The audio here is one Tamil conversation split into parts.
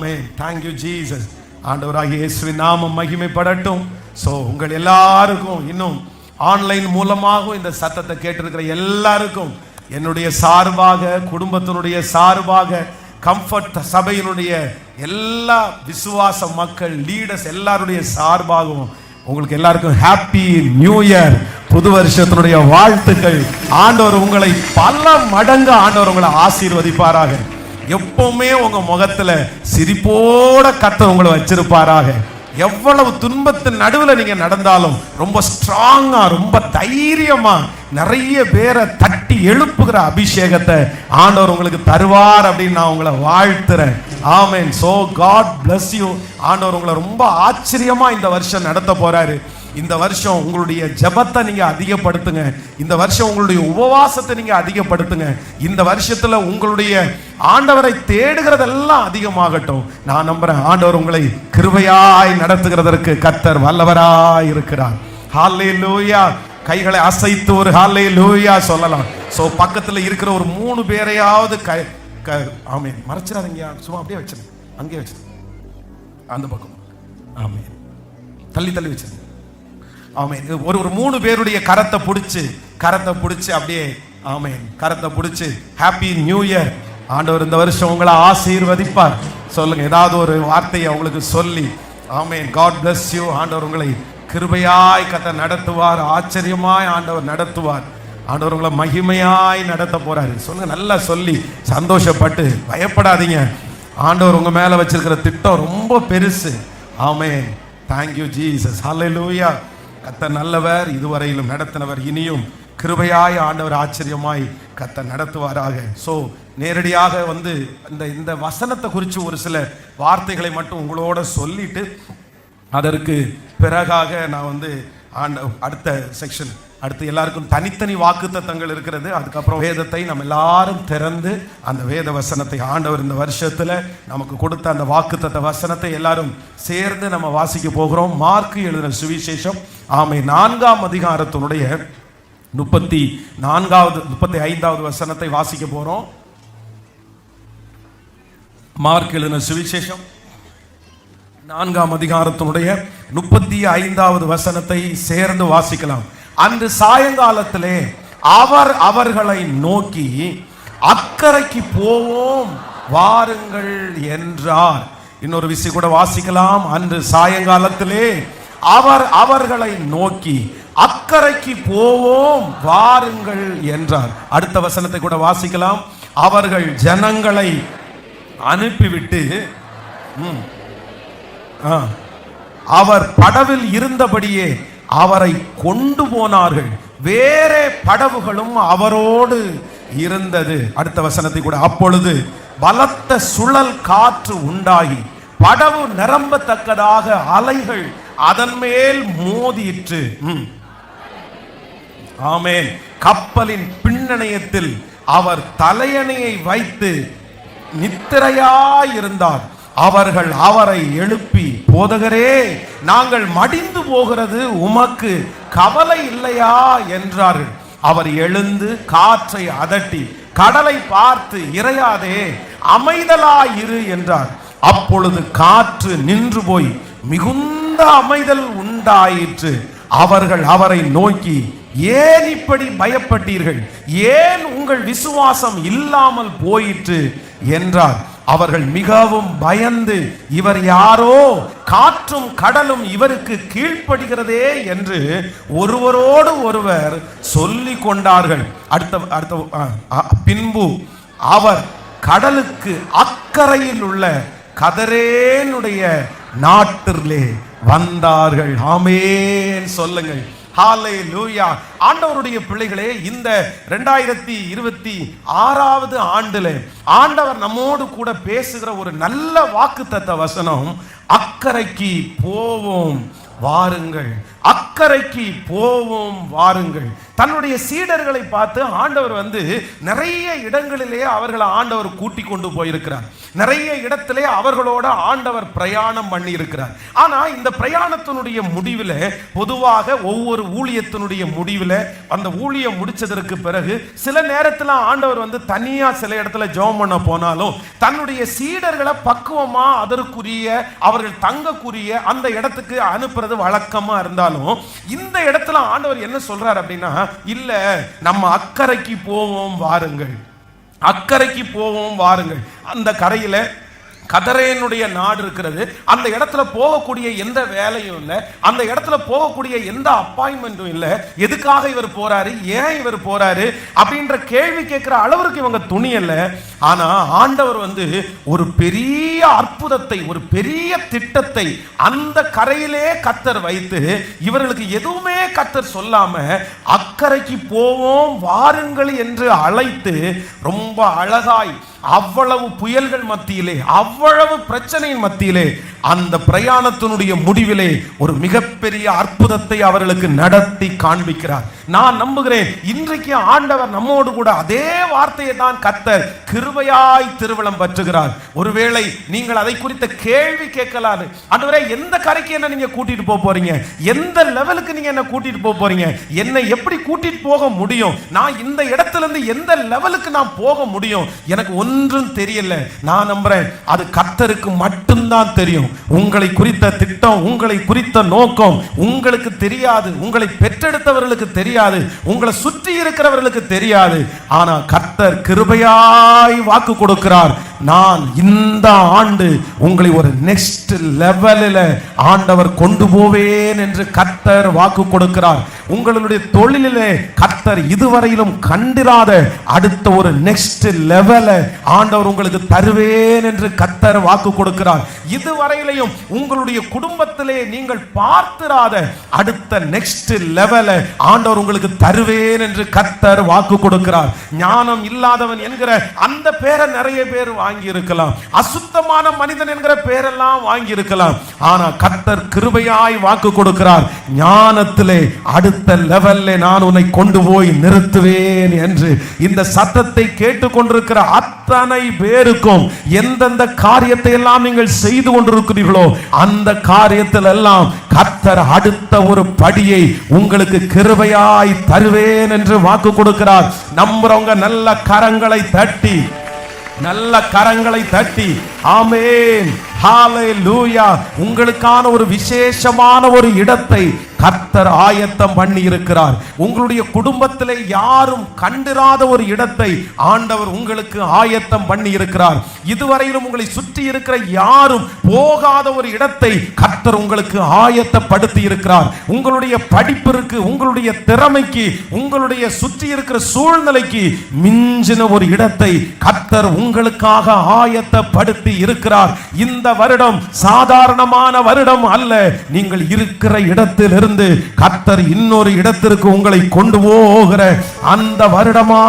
ஆமென். Thank you Jesus. ஆண்டவராகிய இயேசுவின் நாமம் மகிமைப்படட்டும். ஸோ உங்கள் எல்லாருக்கும், இன்னும் ஆன்லைன் மூலமாக இந்த சத்தத்தை கேட்டிருக்கிற எல்லாருக்கும் என்னுடைய சார்பாக, குடும்பத்தினுடைய சார்பாக, கம்ஃபர்ட் சபையினுடைய எல்லா விசுவாச மக்கள், லீடர்ஸ் எல்லாருடைய சார்பாகவும் உங்களுக்கு எல்லாருக்கும் ஹாப்பி நியூ இயர், புது வருஷத்தினுடைய வாழ்த்துக்கள். ஆண்டவர் உங்களை பல மடங்கு ஆண்டவர் உங்களை ஆசீர்வதிப்பாராக. எப்பவுமே உங்க முகத்துல சிரிப்போட கர்த்தர் உங்களை வச்சிருப்பாராக. எவ்வளவு துன்பத்தின் நடுவில் நீங்க நடந்தாலும் ரொம்ப ஸ்ட்ராங்கா, ரொம்ப தைரியமா, நிறைய பேரை தட்டி எழுப்புகிற அபிஷேகத்தை ஆண்டவர் உங்களுக்கு தருவார் அப்படின்னு நான் உங்களை வாழ்த்துறேன். ஆமென். So God bless you. ஆண்டவர் உங்களை ரொம்ப ஆச்சரியமா இந்த வருஷம் நடத்த போறாரு. இந்த வருஷம் உங்களுடைய ஜெபத்தை நீங்க அதிகப்படுத்துங்க. இந்த வருஷம் உங்களுடைய உபவாசத்தை நீங்க அதிகப்படுத்துங்க. இந்த வருஷத்துல உங்களுடைய ஆண்டவரை தேடுகிறதெல்லாம் அதிகமாகட்டும். நான் நம்புறேன் ஆண்டவர் உங்களை கிருபையாய் நடத்துகிறதற்கு கர்த்தர் வல்லவராய் இருக்கிறார். ஹல்லேலூயா. கைகளை அசைத்து ஒரு ஹல்லேலூயா சொல்லலாம். சோ பக்கத்துல இருக்கிற ஒரு 3 பேரையாவது ஆமென் மறைச்சிடாதீங்க. சும்மா அப்படியே வச்சிருங்க, அங்கே வச்சிருங்க, அந்த பக்கம். ஆமென். தள்ளி தள்ளி வச்சிருங்க. ஆமென். ஒரு 3 பேருடைய கரத்தை பிடிச்சு அப்படியே ஆமென், கரத்தை பிடிச்சு ஹாப்பி நியூ இயர். ஆண்டவர் இந்த வருஷம் உங்களை ஆசீர்வதிப்பார். சொல்லுங்க ஏதாவது ஒரு வார்த்தையை அவங்களுக்கு சொல்லி. ஆமென். God bless you. ஆண்டவர் உங்களை கிருபையாய் கர்த்தர் நடத்துவார். ஆச்சரியமாய் ஆண்டவர் நடத்துவார். ஆண்டவர் உங்களை மகிமையாய் நடத்த போறாரு. சொல்லுங்க, நல்லா சொல்லி சந்தோஷப்பட்டு. பயப்படாதீங்க. ஆண்டவர் உங்க மேல வச்சிருக்கிற திட்டம் ரொம்ப பெருசு. ஆமென். Thank you Jesus. Hallelujah. கர்த்தர் நல்லவர், இதுவரையிலும் நடத்தினவர், இனியும் கிருபையாய் ஆண்டவர் ஆச்சரியமாய் கர்த்தர் நடத்துவாராக. ஸோ நேரடியாக வந்து இந்த வசனத்தை குறித்து ஒரு சில வார்த்தைகளை மட்டும் உங்களோட சொல்லிட்டு அதற்கு பிறகாக நான் வந்து அடுத்த செக்ஷன், அடுத்து எல்லாருக்கும் தனித்தனி வாக்குத்தத்தங்கள் இருக்கிறது. அதுக்கப்புறம் வேதத்தை நம்ம எல்லாரும் திறந்து அந்த வேத வசனத்தை, ஆண்டவர் இந்த வருஷத்துல நமக்கு கொடுத்த அந்த வாக்குத்தத்த வசனத்தை எல்லாரும் சேர்ந்து நம்ம வாசிக்க போகிறோம். மார்க்கு எழுதின சுவிசேஷம் 4ஆம் அதிகாரத்தினுடைய 35வது வசனத்தை வாசிக்க போறோம். மார்க் எழுதின சுவிசேஷம் 4ஆம் அதிகாரத்தினுடைய 35வது வசனத்தை சேர்ந்து வாசிக்கலாம். அன்று சாயங்காலத்திலே அவர் அவர்களை நோக்கி, அக்கரைக்கு போவோம் வாருங்கள் என்றார். இன்னொரு விஷயம் கூட வாசிக்கலாம். அன்று சாயங்காலத்திலே அவர் அவர்களை நோக்கி, அக்கரைக்கு போவோம் வாருங்கள் என்றார். அடுத்த வசனத்தை கூட வாசிக்கலாம். அவர்கள் ஜனங்களை அனுப்பிவிட்டு அவர் படவில் இருந்தபடியே அவரை கொண்டு போனார்கள். வேறே படவுகளும் அவரோடு இருந்தது. அடுத்த வசனத்தை கூட. அப்பொழுது பலத்த சுழல் காற்று உண்டாகி படவு நிரம்பத்தக்கதாக அலைகள் அதன் மேல் மோதிற்று. ஆமென். கப்பலின் பின்னணியத்தில் அவர் தலையணையை வைத்து நித்திரையாயிருந்தார். அவர்கள் அவரை எழுப்பி, போதகரே, நாங்கள் மடிந்து போகிறது உமக்கு கவலை இல்லையா என்றார்கள். அவர் எழுந்து காற்றை அதட்டி கடலை பார்த்து, இறையாதே, அமைதலாயிரு என்றார். அப்பொழுது காற்று நின்று போய் மிகுந்த அமைதல் உண்டாயிற்று. அவர்கள் அவரை நோக்கி, ஏன் இப்படி பயப்பட்டீர்கள்? ஏன் உங்கள் விசுவாசம் இல்லாமல் போயிற்று என்றார். அவர்கள் மிகவும் பயந்து, இவர் யாரோ, காற்றும் கடலும் இவருக்கு கீழ்ப்படுகிறதே என்று ஒருவரோடு ஒருவர் சொல்லிக் கொண்டார்கள். பின்பு அவர் கடலுக்கு அக்கறையில் உள்ள கதரேனுடைய நாட்டிலே வந்தார்கள். ஆமென் சொல்லுங்கள். ஹல்லேலூயா. ஆண்டவருடைய பிள்ளைகளே, இந்த 2026வது ஆண்டுல ஆண்டவர் நம்மோடு கூட பேசுகிற ஒரு நல்ல வாக்குத்தத்த வசனம், அக்கறைக்கு போவோம் வாருங்கள். அக்கறைக்கு போவோம் வாருங்கள். தன்னுடைய சீடர்களை பார்த்து ஆண்டவர் நிறைய இடங்களிலே அவர்களை ஆண்டவர் கூட்டி கொண்டு போயிருக்கிறார். நிறைய இடத்திலே அவர்களோட ஆண்டவர் பிரயாணம் பண்ணி இருக்கிறார். ஆனா இந்த பிரயாணத்தினுடைய முடிவில், பொதுவாக ஒவ்வொரு ஊழியத்தினுடைய முடிவில், அந்த ஊழியம் முடிச்சதற்கு பிறகு சில நேரத்தில் ஆண்டவர் தனியா சில இடத்துல ஜெபம் பண்ண போனாலும் தன்னுடைய சீடர்களை பக்குவமா அதற்குரிய அவர்கள் தங்கக்கூடிய அந்த இடத்துக்கு அனுப்புறது வழக்கமா இருந்தாலும், இந்த இடத்துல ஆண்டவர் என்ன சொல்றார் அப்படின்னா, இல்ல நம்ம அக்கறைக்கு போவோம் வாருங்கள், அக்கறைக்கு போவோம் வாருங்கள். அந்த கரையில கதரேனுடைய நாடு இருக்கிறது. அந்த இடத்துல போகக்கூடிய எந்த வேலையும் இல்லை, அந்த இடத்துல போகக்கூடிய எந்த அப்பாயின்மெண்ட்டும் இல்லை. எதுக்காக இவர் போறாரு, ஏன் இவர் போறாரு அப்படின்ற கேள்வி கேட்கிற அளவுக்கு இவங்க துணியல்ல. ஆனா ஆண்டவர் ஒரு பெரிய அற்புதத்தை, ஒரு பெரிய திட்டத்தை அந்த கரையிலே கர்த்தர் வைத்து, இவர்களுக்கு எதுவுமே கர்த்தர் சொல்லாம அக்கறைக்கு போவோம் வாருங்கள் என்று அழைத்து, ரொம்ப அழகாய் அவ்வளவு புயல்கள் மத்தியிலே, அவ்வளவு பிரச்சனையின் மத்தியிலே, அந்த பிரயாணத்தினுடைய முடிவிலே ஒரு மிகப்பெரிய அற்புதத்தை அவர்களுக்கு நடத்தி காண்பிக்கிறார். நான் நம்புகிறேன் இன்றைக்கு ஆண்டவர் நம்மோடு கூட அதே வார்த்தையை தான் கர்த்தர் கிருபையாய் திருவலம் பற்றுகிறார். ஒருவேளை நீங்கள் அதை குறித்த கேள்வி கேட்கலாம், ஆண்டவரே எந்த கரைக்கு என்ன நீங்க கூட்டிட்டு போறீங்க, எந்த லெவலுக்கு நீங்க என்ன கூட்டிட்டு போறீங்க, என்னை எப்படி கூட்டிட்டு போக முடியும், நான் இந்த இடத்துல இருந்து எந்த லெவலுக்கு நான் போக முடியும், எனக்கு ஒன்றும் தெரியல. நான் நம்புறேன் அது கர்த்தருக்கு மட்டும்தான் தெரியும். உங்களை குறித்த திட்டம், உங்களை குறித்த நோக்கம் உங்களுக்கு தெரியாது, உங்களை பெற்றெடுத்தவர்களுக்கு தெரியாது, உங்களை சுற்றி இருக்கிறவர்களுக்கு தெரியாது. ஆனா கர்த்தர் கிருபையாய் வாக்கு கொடுக்கிறார், நான் இந்த ஆண்டு உங்களை ஒரு நெக்ஸ்ட் லெவலில் ஆண்டவர் கொண்டு போவேன் என்று கர்த்தர் வாக்கு கொடுக்கிறார். உங்களுடைய தொழிலிலே கர்த்தர் இதுவரையிலும் கண்டிராத அடுத்த ஒரு நெக்ஸ்ட் லெவலை ஆண்டவர் உங்களுக்கு தருவேன் என்று கர்த்தர் வாக்கு கொடுக்கிறார். இதுவரையிலையும் உங்களுடைய குடும்பத்திலே நீங்கள் பார்த்திராத அடுத்த நெக்ஸ்ட் லெவலை ஆண்டவர் உங்களுக்கு தருவேன் என்று கர்த்தர் வாக்கு கொடுக்கிறார். ஞானம் இல்லாதவன் என்கிற அந்த பேரை நிறைய பேர் வாங்கி இருக்கலாம், அசுத்தமான மனிதன் என்கிற பேரெல்லாம் வாங்கி இருக்கலாம். ஆனா கர்த்தர் கிருபையாய் வாக்கு கொடுக்கிறார், ஞானத்திலே அடுத்த லெவல்ல நான் உன்னை கொண்டு போய் நிறுத்துவேன் என்று. இந்த சத்தத்தை கேட்டுக்கொண்டிருக்கிற அத்தனை பேருக்கும் எந்தெந்த காரியத்தை எல்லாம் நீங்கள் செய்து கொண்டிருக்கிறீர்களோ அந்த காரியத்தில் எல்லாம் கர்த்தர் அடுத்த ஒரு படியை உங்களுக்கு கிருபையாய் தருவேன் என்று வாக்கு கொடுக்கிறார். நம்புறவங்க நல்ல கரங்களை தட்டி, நல்ல கரங்களை தட்டி ஆமென் ஹalleluya. உங்களுக்கான ஒரு விசேஷமான ஒரு இடத்தை கர்த்தர் ஆயத்தம் பண்ணி இருக்கிறார். உங்களுடைய குடும்பத்திலே யாரும் கண்டிராத ஒரு இடத்தை ஆண்டவர் உங்களுக்கு ஆயத்தம் பண்ணி இருக்கிறார். இதுவரையிலும் உங்களை சுற்றி இருக்கிற யாரும் போகாத ஒரு இடத்தை கர்த்தர் உங்களுக்கு ஆயத்தப்படுத்தி இருக்கிறார். உங்களுடைய படிப்பிற்கு, உங்களுடைய திறமைக்கு, உங்களுடைய சுற்றி இருக்கிற சூழ்நிலைக்கு மிஞ்சின ஒரு இடத்தை கர்த்தர் உங்களுக்காக ஆயத்தப்படுத்தி இருக்கிறார். இந்த வருடம் சாதாரணமான வருடம் அல்ல. நீங்கள் இருக்கிற இடத்தில் இருந்து கர்த்தர் இன்னொரு இடத்திற்கு உங்களை கொண்டு போகிற அந்த வருடமா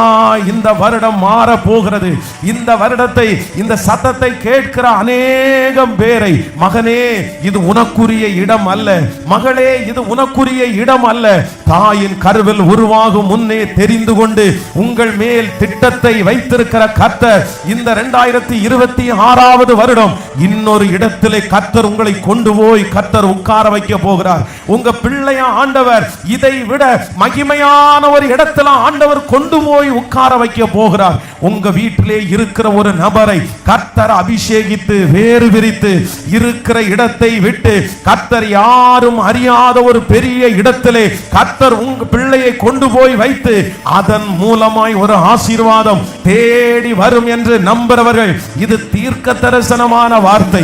இந்த வருடம் மாற போகிறது. இந்த வருடத்தை, இந்த சத்தத்தை கேட்கிற அநேகம் பேரை, மகனே இது உனக்குரிய இடம் அல்ல, மகளே இது உனக்குரிய இடம் அல்ல, தாயின் கருவில் உருவாகும் முன்னே தெரிந்து கொண்டு உங்கள் மேல் திட்டத்தை வைத்திருக்கிற கர்த்தர் இந்த 2026 வருடம் இன்னொரு இடத்திலே கர்த்தர் உங்களை கொண்டு போய் கர்த்தர் உட்கார வைக்க போகிறார். உங்க பிள்ளைய ஆண்டவர் இதை விட மகிமையான ஒரு இடத்துல ஆண்டவர் கொண்டு போய் உட்கார வைக்க போகிறார். உங்க வீட்டிலே இருக்கிற ஒரு நபரை கர்த்தர் அபிஷேகித்து வேறு விரித்து இருக்கிற இடத்தை விட்டு கர்த்தர் யாரும் அறியாத ஒரு பெரிய இடத்திலே கர்த்தர் உங்க பிள்ளையை கொண்டு போய் வைத்து அதன் மூலமாய் ஒரு ஆசீர்வாதம் தேடி வரும் என்று நம்புறவர்கள், இது தீர்க்க தரிசனமான வார்த்தை,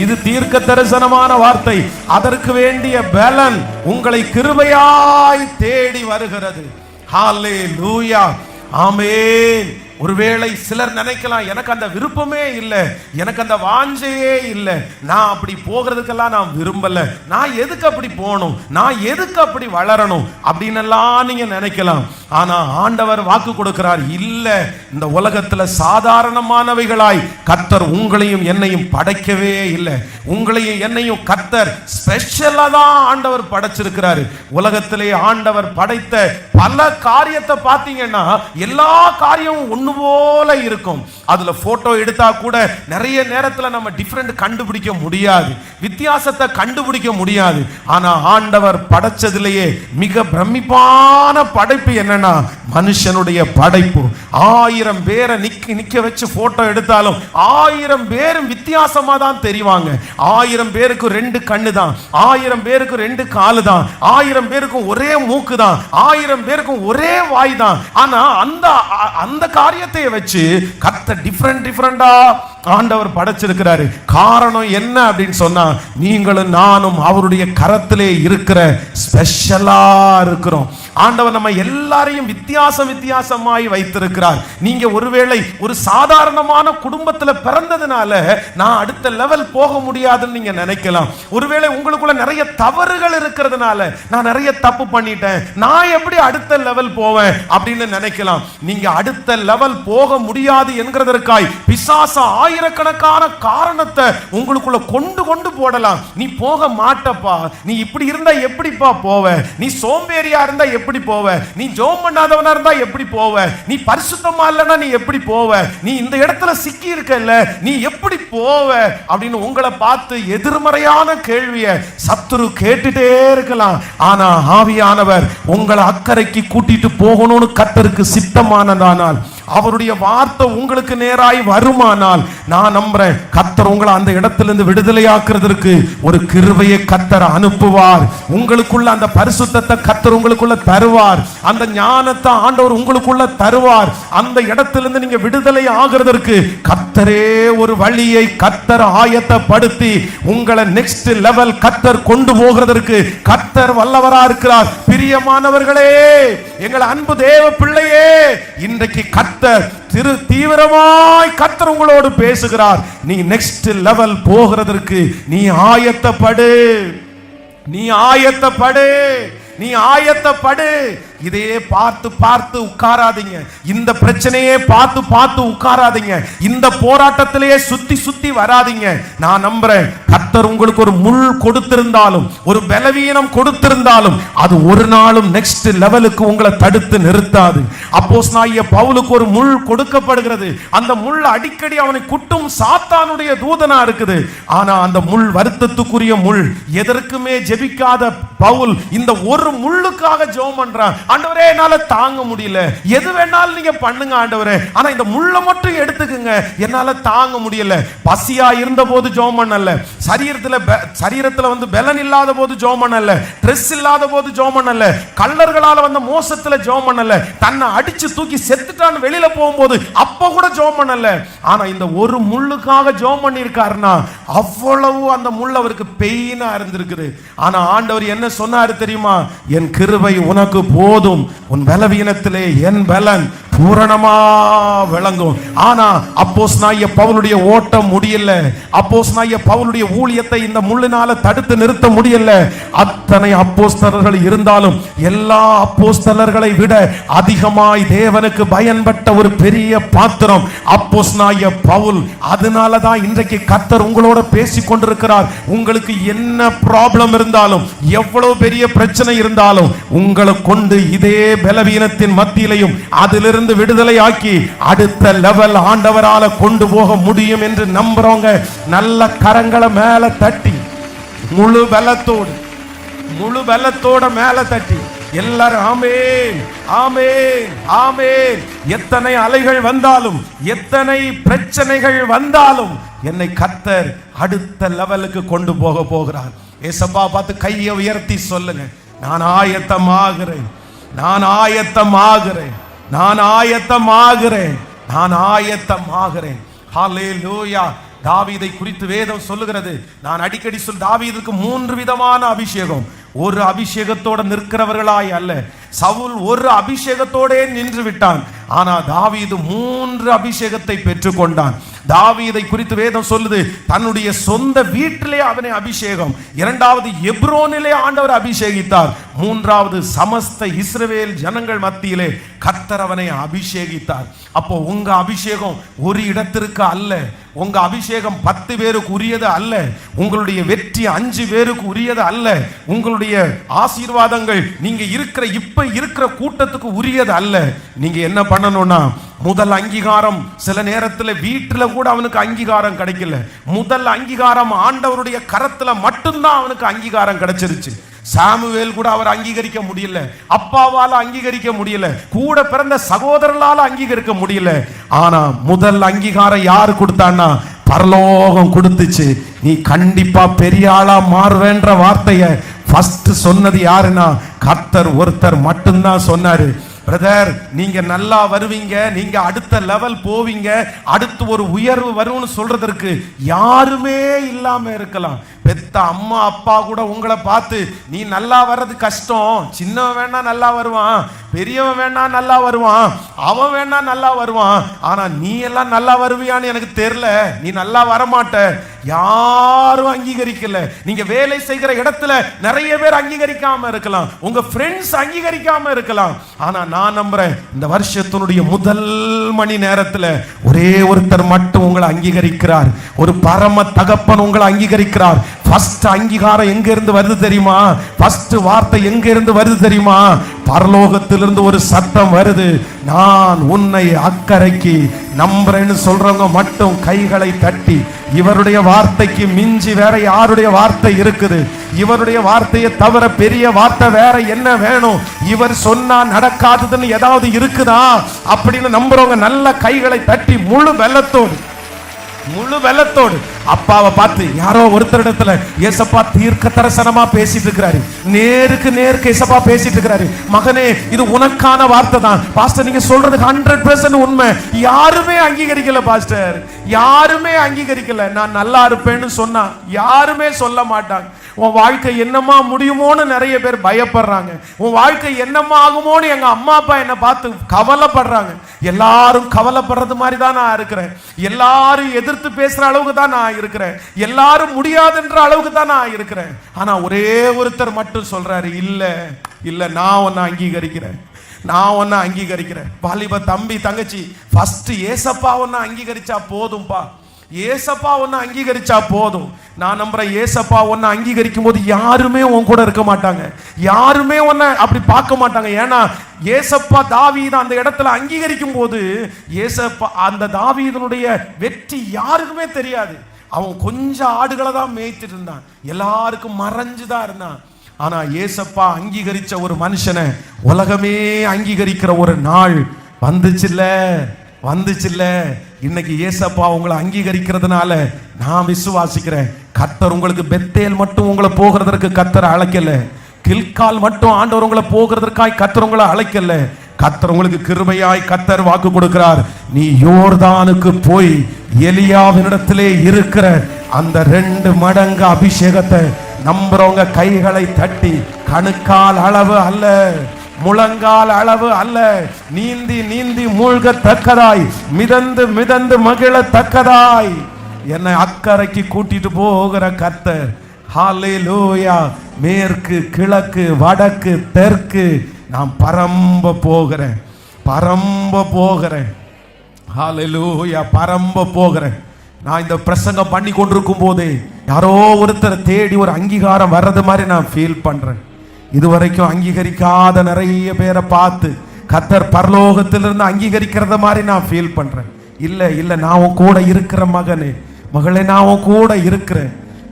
இது தீர்க்க தரிசனமான வார்த்தை. அதற்கு வேண்டிய பலன் உங்களை கிருபையாய் தேடி வருகிறது. ஹalleluya ஆமென். ஒருவேளை சிலர் நினைக்கலாம், எனக்கு அந்த விருப்பமே இல்லை, எனக்கு அந்த வாஞ்சையே இல்லை, நான் அப்படி போகிறதுக்கெல்லாம் நான் விரும்பல, நான் எதுக்கு அப்படி போகணும், நான் எதுக்கு அப்படி வளரணும் அப்படின்னு எல்லாம் நீங்க நினைக்கலாம். ஆனா ஆண்டவர் வாக்கு கொடுக்கிறார், இல்ல, இந்த உலகத்துல சாதாரணமானவைகளாய் கர்த்தர் உங்களையும் என்னையும் படைக்கவே இல்லை. உங்களையும் என்னையும் கர்த்தர் ஸ்பெஷலா தான் ஆண்டவர் படைச்சிருக்கிறாரு. உலகத்திலே ஆண்டவர் படைத்த பல காரியத்தை பார்த்தீங்கன்னா எல்லா காரியமும் ஒண்ணு போல இருக்கும். அதுல போட்டோ எடுத்தா கூட நிறைய நேரத்துல நம்ம டிஃபரெண்ட் கண்டுபிடிக்க முடியாது, வித்தியாசத்தை கண்டுபிடிக்க முடியாது. ஆனா ஆண்டவர் படைச்சதிலேயே மிக பிரமிப்பான படைப்பு என்னன்னா மனுஷனுடைய படைப்பு. 1000 பேரை நிக்க வச்சு போட்டோ எடுத்தாலும் 1000 பேரும் வித்தியாசமா தான் தெரிவாங்க. 1000 பேருக்கு 2 கண்ணு தான், 1000 பேருக்கு 2 காலு தான், 1000 பேருக்கும் ஒரே மூக்கு தான், 1000 பேருக்கும் ஒரே வாய் தான். ஆனா அந்த காரியத்தை வச்சு கர்த்தர் டிஃபரெண்டா ஆண்டவர் படைச்சிருக்கிறாரு. காரணம் என்ன அப்படின்னு சொன்னா, நீங்களும் நானும் அவருடைய கரத்திலே இருக்கிற ஸ்பெஷலா இருக்கிறோம். ஆண்டவர் நம்ம எல்லாரையும் வித்தியாசமாய் வைத்திருக்கிறார். நீங்க ஒருவேளை ஒரு சாதாரணமான குடும்பத்துல பிறந்ததுனால நான் அடுத்த லெவல் போக முடியாதுன்னு நீங்க நினைக்கலாம். ஒருவேளை உங்களுக்குள்ள நிறைய தவறுகள் இருக்கிறதுனால நான் நிறைய தப்பு பண்ணிட்டேன், நான் எப்படி அடுத்த லெவல் போவேன் அப்படின்னு நினைக்கலாம். நீங்க அடுத்த லெவல் போக முடியாது என்கிறதற்காய் பிசாசு ஆயிரக்கணக்கான காரணத்தை உங்களுக்குள்ள கொண்டு போடலாம். நீ போக மாட்டப்பா, நீ இப்படி இருந்தா எப்படிப்பா போவ, நீ சோம்பேறியா இருந்தா எப்படி போவ, நீ ஜெபம் பண்ணாதவனா இருந்தா எப்படி போவ, நீ பரிசுத்தமா இல்லனா நீ எப்படி போவ, நீ இந்த இடத்துல சிக்கி இருக்கல்ல நீ எப்படி போவ அப்படின்னு உங்களை பார்த்து எதிர்மறையான கேள்வியை சத்துரு கேட்டுட்டே இருக்கலாம். ஆனா ஆவியானவர் உங்களை அக்கறைக்கு கூட்டிட்டு போகணும்னு கர்த்தருக்கு சித்தமானதானால், அவருடைய வார்த்தை உங்களுக்கு நேராய் வருமானால், நான் நம்புறேன் கர்த்தர் உங்களை அந்த இடத்திலிருந்து விடுதலையாக்குறதற்கு ஒரு கிருபையை கர்த்தர் அனுப்புவார். உங்களுக்குள்ள அந்த பரிசுத்தத்தை கர்த்தர் உங்களுக்குள்ள தருவார், அந்த ஞானத்தை ஆண்டவர் உங்களுக்குள்ள தருவார். அந்த இடத்திலிருந்து நீங்க விடுதலை ஆகிறதற்கு கர்த்தரே ஒரு வழியை கர்த்தர் ஆயத்தப்படுத்தி உங்களை நெக்ஸ்ட் லெவல் கர்த்தர் கொண்டு போகிறதற்கு கர்த்தர் வல்லவரா இருக்கிறார். பிரியமானவர்களே, எங்கள் அன்பு தேவ பிள்ளையே, இன்றைக்கு கர்த்தர் தீவிரமாய் கர்த்தர் உங்களோடு பேசுகிறார். நீ நெக்ஸ்ட் லெவல் போகிறதற்கு நீ ஆயத்தப்படு, நீ ஆயத்தப்படு, நீ ஆயத்தப்படு. இதையே பார்த்து உட்காராதீங்க, இந்த பிரச்சனையே பார்த்து உட்காராதீங்க, இந்த போராட்டத்திலேயே சுத்தி வராதீங்க. நான் நம்புறேன் கர்த்தர் உங்களுக்கு ஒரு முள் கொடுத்திருந்தாலும், ஒரு பலவீனம் கொடுத்திருந்தாலும், அது ஒரு நாளும் நெக்ஸ்ட் லெவலுக்கு உங்களை தடுத்து நிறுத்தாது. அப்போஸ்தலனாகிய பவுலுக்கு ஒரு முள் கொடுக்கப்படுகிறது. அந்த முள் அடிக்கடி அவனை குட்டும் சாத்தானுடைய தூதனா இருக்குது. ஆனா அந்த முள் வருத்தத்துக்குரிய முள். எதற்குமே ஜெபிக்காத பவுல் இந்த ஒரு முள்ளுக்காக ஜெபம் பண்றான். ஆண்டவரே, என்னால தாங்க முடியல, எது வேணாலும் நீங்க பண்ணுங்க ஆண்டவரே, ஆனா இந்த முள்ளை மட்டும் எடுத்துக்குங்க, என்னால தாங்க முடியல. பசியா இருந்த போது ஜெபம் பண்ணல, சரீரத்துல வந்து பலன் இல்லாத போது ஜெபம் பண்ணல, ட்ரெஸ் இல்லாத போது ஜெபம் பண்ணல, கள்ளர்களால வந்த மோசத்துல ஜெபம் பண்ணல, தன்னை அடிச்சு தூக்கி செத்துட்டான்னு வெளியில போகும்போது அப்ப கூட ஜெபம் பண்ணல. ஆனா இந்த ஒரு முள்ளுக்காக ஜெபம் பண்ணி இருக்காருன்னா அவ்வளவு அந்த முள் அவருக்கு பெயினா இருந்திருக்குது. ஆனா ஆண்டவர் என்ன சொன்னாரு தெரியுமா? என் கிருபை உனக்கு போதும், உன் பலவீனத்திலே என் பலன் பூரணமா விளங்கும். ஆனா அப்போஸ்தலனாகிய பவுலுடைய ஓட்டம் முடியல, அப்போஸ்தலனாகிய பவுலுடைய ஊழியத்தை இந்த முள்ளினால தடுத்து நிறுத்த முடியல. அத்தனை அப்போஸ்தலர்கள் இருந்தாலும் எல்லா அப்போஸ்தலர்களை விட அதிகமாய் தேவனுக்கு பயன்பட்ட ஒரு பெரிய பாத்திரம் அப்போஸ்தலனாகிய பவுல். அதனாலதான் இன்றைக்கு கர்த்தர் உங்களோட பேசிக் கொண்டிருக்கிறார். உங்களுக்கு என்ன ப்ராப்ளம் இருந்தாலும், எவ்வளவு பெரிய பிரச்சனை இருந்தாலும், உங்களை கொண்டு இதே பலவீனத்தின் மத்தியிலையும் அதிலிருந்து விடுதலை ஆக்கி அடுத்த லெவல் ஆண்டவரால கொண்டு போக முடியும் என்று நம்புறவங்க நல்ல கரங்களை மேல தட்டி முழு பலத்தோட மேல தட்டி எல்லாரும் ஆமென், ஆமென், ஆமென். எத்தனை அலைகள் வந்தாலும், எத்தனை பிரச்சனைகள் வந்தாலும் என்னை கர்த்தர் அடுத்த லெவலுக்கு கொண்டு போகிறார். ஏசப்பா பார்த்து கையை உயர்த்தி சொல்லுங்க, நான் ஆயத்தமாகிறேன், நான் ஆயத்தமாகிறேன், நான் ஆயத்தமாகிறேன், நான் ஆயத்தமாகிறேன். ஹல்லேலூயா. தாவீதை குறித்து வேதம் சொல்லுகிறது. நான் அடிக்கடி தாவீதுக்கு 3 விதமான அபிஷேகம். ஒரு அபிஷேகத்தோட நிற்கிறவர்களாய் அல்ல. சவுல் ஒரு அபிஷேகத்தோடே நின்று விட்டான். ஆனா தாவீது 3 அபிஷேகத்தை பெற்றுக்கொண்டான். தாவீதை குறித்து வேதம் சொல்லுது, தன்னுடைய சொந்த வீட்டிலே அவனை அபிஷேகம், இரண்டாவது எப்ரோனிலே ஆண்டவர் அபிஷேகித்தார், மூன்றாவது சமஸ்த இஸ்ரவேல் ஜனங்கள் மத்தியிலே கர்த்தர் அவனை அபிஷேகித்தார். அப்போ உங்க அபிஷேகம் ஒரு இடத்திற்கு அல்ல, உங்க அபிஷேகம் 10 பேருக்கு உரியது அல்ல, உங்களுடைய வெற்றி 5 பேருக்கு உரியது அல்ல, உங்களுடைய ஆசீர்வாதங்கள் நீங்க இப்ப இருக்கிற கூட்டத்துக்கு உரியது அல்ல. நீங்க என்ன பண்ணணும்னா, முதல் அங்கீகாரம் சில நேரத்தில் வீட்டில் கூட அவனுக்கு அங்கீகாரம் கிடைக்கல. முதல் அங்கீகாரம் ஆண்டவருடைய கரத்துல மட்டும்தான் அவனுக்கு அங்கீகாரம் கிடைச்சிருச்சு. சாமுவேல் கூட அவர் அங்கீகரிக்க முடியல, அப்பாவால அங்கீகரிக்க முடியல, கூட பிறந்த சகோதரர்களால அங்கீகரிக்க முடியல. ஆனா முதல் அங்கீகாரம் யாரு கொடுத்தான்னா, பரலோகம் கொடுத்துச்சு. நீ கண்டிப்பா பெரிய ஆளா மாறுவேன்ற வார்த்தையை ஃபர்ஸ்ட் சொன்னது யாருன்னா, கர்த்தர் ஒருத்தர் மட்டும்தான் சொன்னாரு. பிரதர், நீங்க நல்லா வருவீங்க, நீங்க அடுத்த லெவல் போவீங்க, அடுத்து ஒரு உயர்வு வரும்னு சொல்றதற்கு யாருமே இல்லாம இருக்கலாம். பெத்த அம்மா அப்பா கூட உங்களை பார்த்து நீ நல்லா வர்றது கஷ்டம், சின்னவன் வேணா நல்லா வருவான், பெரியவன் வேணா நல்லா வருவான், அவன் வேணா நல்லா வருவான், ஆனா நீ எல்லாம் நல்லா வருவியான்னு எனக்கு தெரியல, நீ நல்லா வரமாட்ட, யாரும் அங்கீகரிக்கல. நீங்க வேலை செய்கிற இடத்துல நிறைய பேர் அங்கீகரிக்காம இருக்கலாம், உங்க ஃப்ரெண்ட்ஸ் அங்கீகரிக்காம இருக்கலாம். ஆனா நான் நம்புறேன், இந்த வருஷத்தினுடைய முதல் மணி நேரத்துல ஒரே ஒருத்தர் மட்டும் உங்களை அங்கீகரிக்கிறார். ஒரு பரம தகப்பன் உங்களை அங்கீகரிக்கிறார். ஃபர்ஸ்ட் அங்கீகாரம் எங்க இருந்து வருது தெரியுமா? ஃபர்ஸ்ட் வார்த்தை எங்க இருந்து வருது தெரியுமா? பரலோகத்திலிருந்து ஒரு சத்தம் வருது, நான் உன்னை அக்கறைக்கு நம்புறேன்னு சொல்றவங்க மட்டும் கைகளை தட்டி, இவருடைய வார்த்தைக்கு மிஞ்சி வேற யாருடைய வார்த்தை இருக்குது? இவருடைய வார்த்தையை தவிர பெரிய வார்த்தை வேற என்ன வேணும்? இவர் சொன்னா நடக்காததுன்னு ஏதாவது இருக்குதா அப்படின்னு நம்புறவங்க நல்ல கைகளை தட்டி முழு வெள்ளத்தோடு அப்பாவை பார்த்து யாரோ ஒருத்தரிடத்துல ஏசப்பா தீர்க்க தரிசனமா பேசிட்டு இருக்கிறாரு, நேருக்கு நேருக்கு ஏசப்பா பேசிட்டு இருக்கிறாரு. மகனே, இது உனக்கான வார்த்தை தான் பாஸ்டர், நீங்க சொல்றது 100% உண்மை. யாருமே அங்கீகரிக்கல பாஸ்டர், யாருமே அங்கீகரிக்கல. நான் நல்லா இருப்பேன்னு சொன்னா யாருமே சொல்ல மாட்டாங்க. உன் வாழ்க்கை என்னமா முடியுமோன்னு நிறைய பேர் பயப்படுறாங்க. உன் வாழ்க்கை என்னமா ஆகுமோன்னு எங்க அம்மா அப்பா என்னை பார்த்து கவலைப்படுறாங்க. எல்லாரும் கவலைப்படுறது மாதிரி தான் நான் இருக்கிறேன், எல்லாரும் எதிர்த்து பேசுற அளவுக்கு தான் நான் இருக்கிறேன், எல்லாரும் முடியாதுன்ற அளவுக்கு தான் நான் இருக்கிறேன். ஆனா ஒரே ஒருத்தர் மட்டும் சொல்றாரு, இல்ல இல்ல, நான் உன்னை அங்கீகரிக்கிறேன். வாலிப தம்பி தங்கச்சி, ஃபர்ஸ்ட் ஏசப்பா உன்னை அங்கீகரிச்சா போதும்பா, ஏசப்பா உன்னை அங்கீகரிச்சா போதும். நான் நம்புறேன், ஏசப்பா உன்னை அங்கீகரிக்கும் போது யாருமே உன் கூட இருக்க மாட்டாங்க, யாருமே உன்னை அப்படி பார்க்க மாட்டாங்க. ஏன்னா ஏசப்பா தாவீது அந்த இடத்துல அங்கீகரிக்கும் போது, ஏசப்பா அந்த தாவீதனுடைய வெற்றி யாருக்குமே தெரியாது. அவன் கொஞ்சம் ஆடுகளை தான் மேய்த்துட்டு இருந்தான், எல்லாருக்கும் மறைஞ்சுதான் இருந்தான். ஆனா ஏசப்பா அங்கீகரிச்ச ஒரு மனுஷனை உலகமே அங்கீகரிக்கிற ஒரு நாள் வந்துச்சுல்ல. இன்னைக்கு ஏசப்பா உங்களை அங்கீகரிக்கிறதுனால நான் விசுவாசிக்கிறேன், கர்த்தர் உங்களுக்கு பெத்தேல் மட்டும் உங்களை போகிறதற்கு கர்த்தர் அழைக்கல, கில்கால் மட்டும் ஆண்டவர் உங்களை போகிறதற்காய் கர்த்தர் உங்களை அழைக்கல. கர்த்தர் உங்களுக்கு கிருபையாய் கர்த்தர் வாக்கு கொடுக்கிறார், நீ யோர்தானுக்கு போய் எலியாவினிடத்திலே இருக்கிற அந்த 2 மடங்கு அபிஷேகத்தை நம்புறவங்க கைகளை தட்டி, கணுக்கால் அளவு அல்ல, முழங்கால் அளவு அல்ல, நீந்தி நீந்தி மூழ்கத்தக்கதாய், மிதந்து மிதந்து மகிழத்தக்கதாய் என்னை அக்கறைக்கு கூட்டிட்டு போகிற கர்த்தர். ஹல்லேலூயா. மேற்கு கிழக்கு வடக்கு தெற்கு நான் பரம்ப போகிறேன். ஹல்லேலூயா, பரம்ப போகிறேன். நான் இந்த பிரசங்கம் பண்ணி கொண்டிருக்கும் போதே யாரோ ஒருத்தர் தேடி ஒரு அங்கீகாரம் வர்றது மாதிரி நான் ஃபீல் பண்றேன். இதுவரைக்கும் அங்கீகரிக்காத நிறைய பேரை பார்த்து கர்த்தர் பரலோகத்திலிருந்து அங்கீகரிக்கிறத மாதிரி நான் ஃபீல் பண்றேன். இல்ல, நான் உன் கூட இருக்கிற மகனே மகளே, நான் உன் கூட இருக்கிறேன்.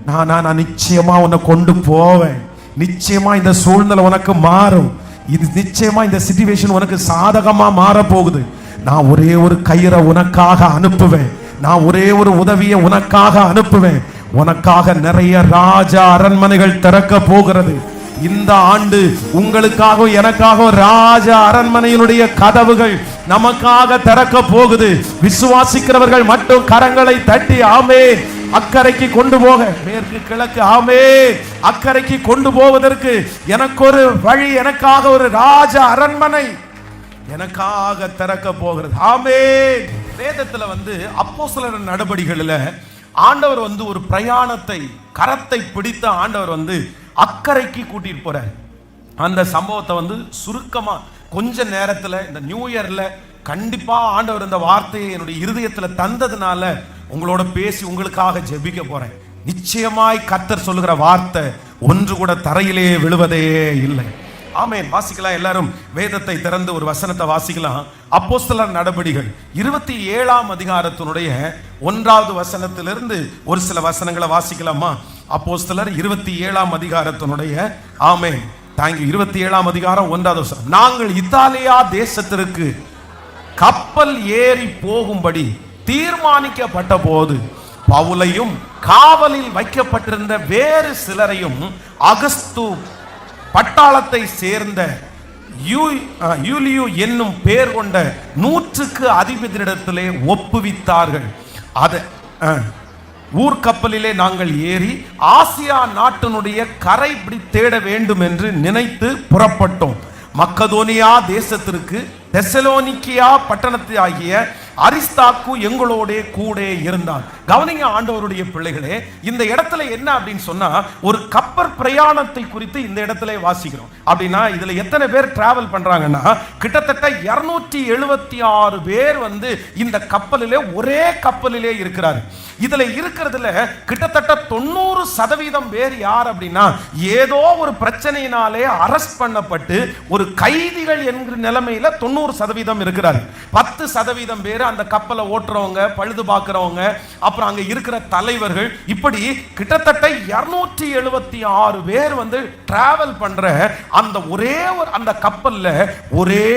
நான் நிச்சயமா உன்னை கொண்டு போவேன். நிச்சயமா இந்த சூழ்நிலை உனக்கு மாறும். இது நிச்சயமா இந்த சிச்சுவேஷன் உனக்கு சாதகமா மாற போகுது. நான் ஒரே ஒரு கயிறை உனக்காக அனுப்புவேன், நான் ஒரே ஒரு உதவியை உனக்காக அனுப்புவேன். உனக்காக நிறைய ராஜா அரண்மனைகள் திறக்க போகிறது. இந்த ஆண்டு உங்களுக்காக எனக்காக ராஜ அரண்மனையினுடைய கதவுகள் நமக்காக திறக்க போகுது. விசுவாசிக்கிறவர்கள் மட்டும் கரங்களை தட்டி ஆமென். அக்கறைக்கு கொண்டு போக, மேற்கு கிழக்கு ஆமென், அக்கறைக்கு கொண்டு போவதற்கு எனக்கு ஒரு வழி, எனக்காக ஒரு ராஜ அரண்மனை. எனக்காக திறக்க போகிறது. ஆமென். வேதத்துல அப்போஸ்தலர் நடபடிகளில் ஆண்டவர் ஒரு பிரயாணத்தை கரத்தை பிடித்த ஆண்டவர் அக்கறைக்கு கூட்டிட்டு போறார். அந்த சம்பவத்தை சுருக்கமா கொஞ்ச நேரத்துல இந்த நியூ இயர்ல கண்டிப்பா ஆண்டவர் இந்த வார்த்தையை என்னுடைய இருதயத்துல தந்ததுனால உங்களோட பேசி உங்களுக்காக ஜெபிக்க போறேன். நிச்சயமாய் கர்த்தர் சொல்லுகிற வார்த்தை ஒன்று கூட தரையிலே விழுவதே இல்லை. ஆமென். வாசிக்கலாம். எல்லாரும் வேதத்தை திறந்து ஒரு வசனத்தை வாசிக்கலாம். அப்போஸ்தலர் நடபடிகள் 27ஆம் அதிகாரத்தினுடைய 1வது வசனத்திலிருந்து ஒரு சில வசனங்களை வாசிக்கலாமா? அப்போஸ்தலர் 27ஆம் அதிகாரத்தினுடைய ஆமென் தாங்கி 27ஆம் அதிகாரம் 1வது வசனம். நாங்கள் இத்தாலியா தேசத்திற்கு கப்பல் ஏறி போகும்படி தீர்மானிக்கப்பட்ட போது பவுலையும் காவலில் வைக்கப்பட்டிருந்த வேறு சிலரையும் அகஸ்து பட்டாளத்தை சேர்ந்த யூலியு என்னும் பெயர் கொண்ட 100க்கு அதிபதியிடத்திலே ஒப்புவித்தார்கள். அது ஊர்க்கப்பலிலே நாங்கள் ஏறி ஆசியா நாட்டினுடைய கரை தேட வேண்டும் என்று நினைத்து புறப்பட்டோம். மக்கதோனியா தேசத்திற்கு தெசலோனிக்கியா பட்டணத்தை ஆகிய அரிஸ்தாக்கு எங்களோட கூட இருந்தான். கவனிங்க ஆண்டவருடைய பிள்ளைகளே, இந்த இடத்துல என்ன அப்படின்னு சொன்னா ஒரு கப்பல் பிரயாணத்தை குறித்து இந்த இடத்துல வாசிக்கிறோம். அப்படின்னா இதுல எத்தனை பேர் டிராவல் பண்றாங்கன்னா கிட்டத்தட்ட 276 பேர் இந்த கப்பலிலே ஒரே கப்பலிலே இருக்கிறார். இதுல இருக்கிறதுல கிட்டத்தட்ட 90% பேர் யார் அப்படின்னா ஏதோ ஒரு பிரச்சனையினாலே அரெஸ்ட் பண்ணப்பட்டு ஒரு கைதிகள் என்கிற நிலைமையில 90% இருக்கிறார். 10% பேர் அந்த கப்பலை ஓட்டுறவங்க, பழுது பார்க்கிறவங்க, அப்புறம் அங்க இருக்கிற தலைவர்கள், இப்படி கிட்டத்தட்ட 276 பேர் டிராவல் பண்ற அந்த ஒரே ஒரு அந்த கப்பல்ல ஒரே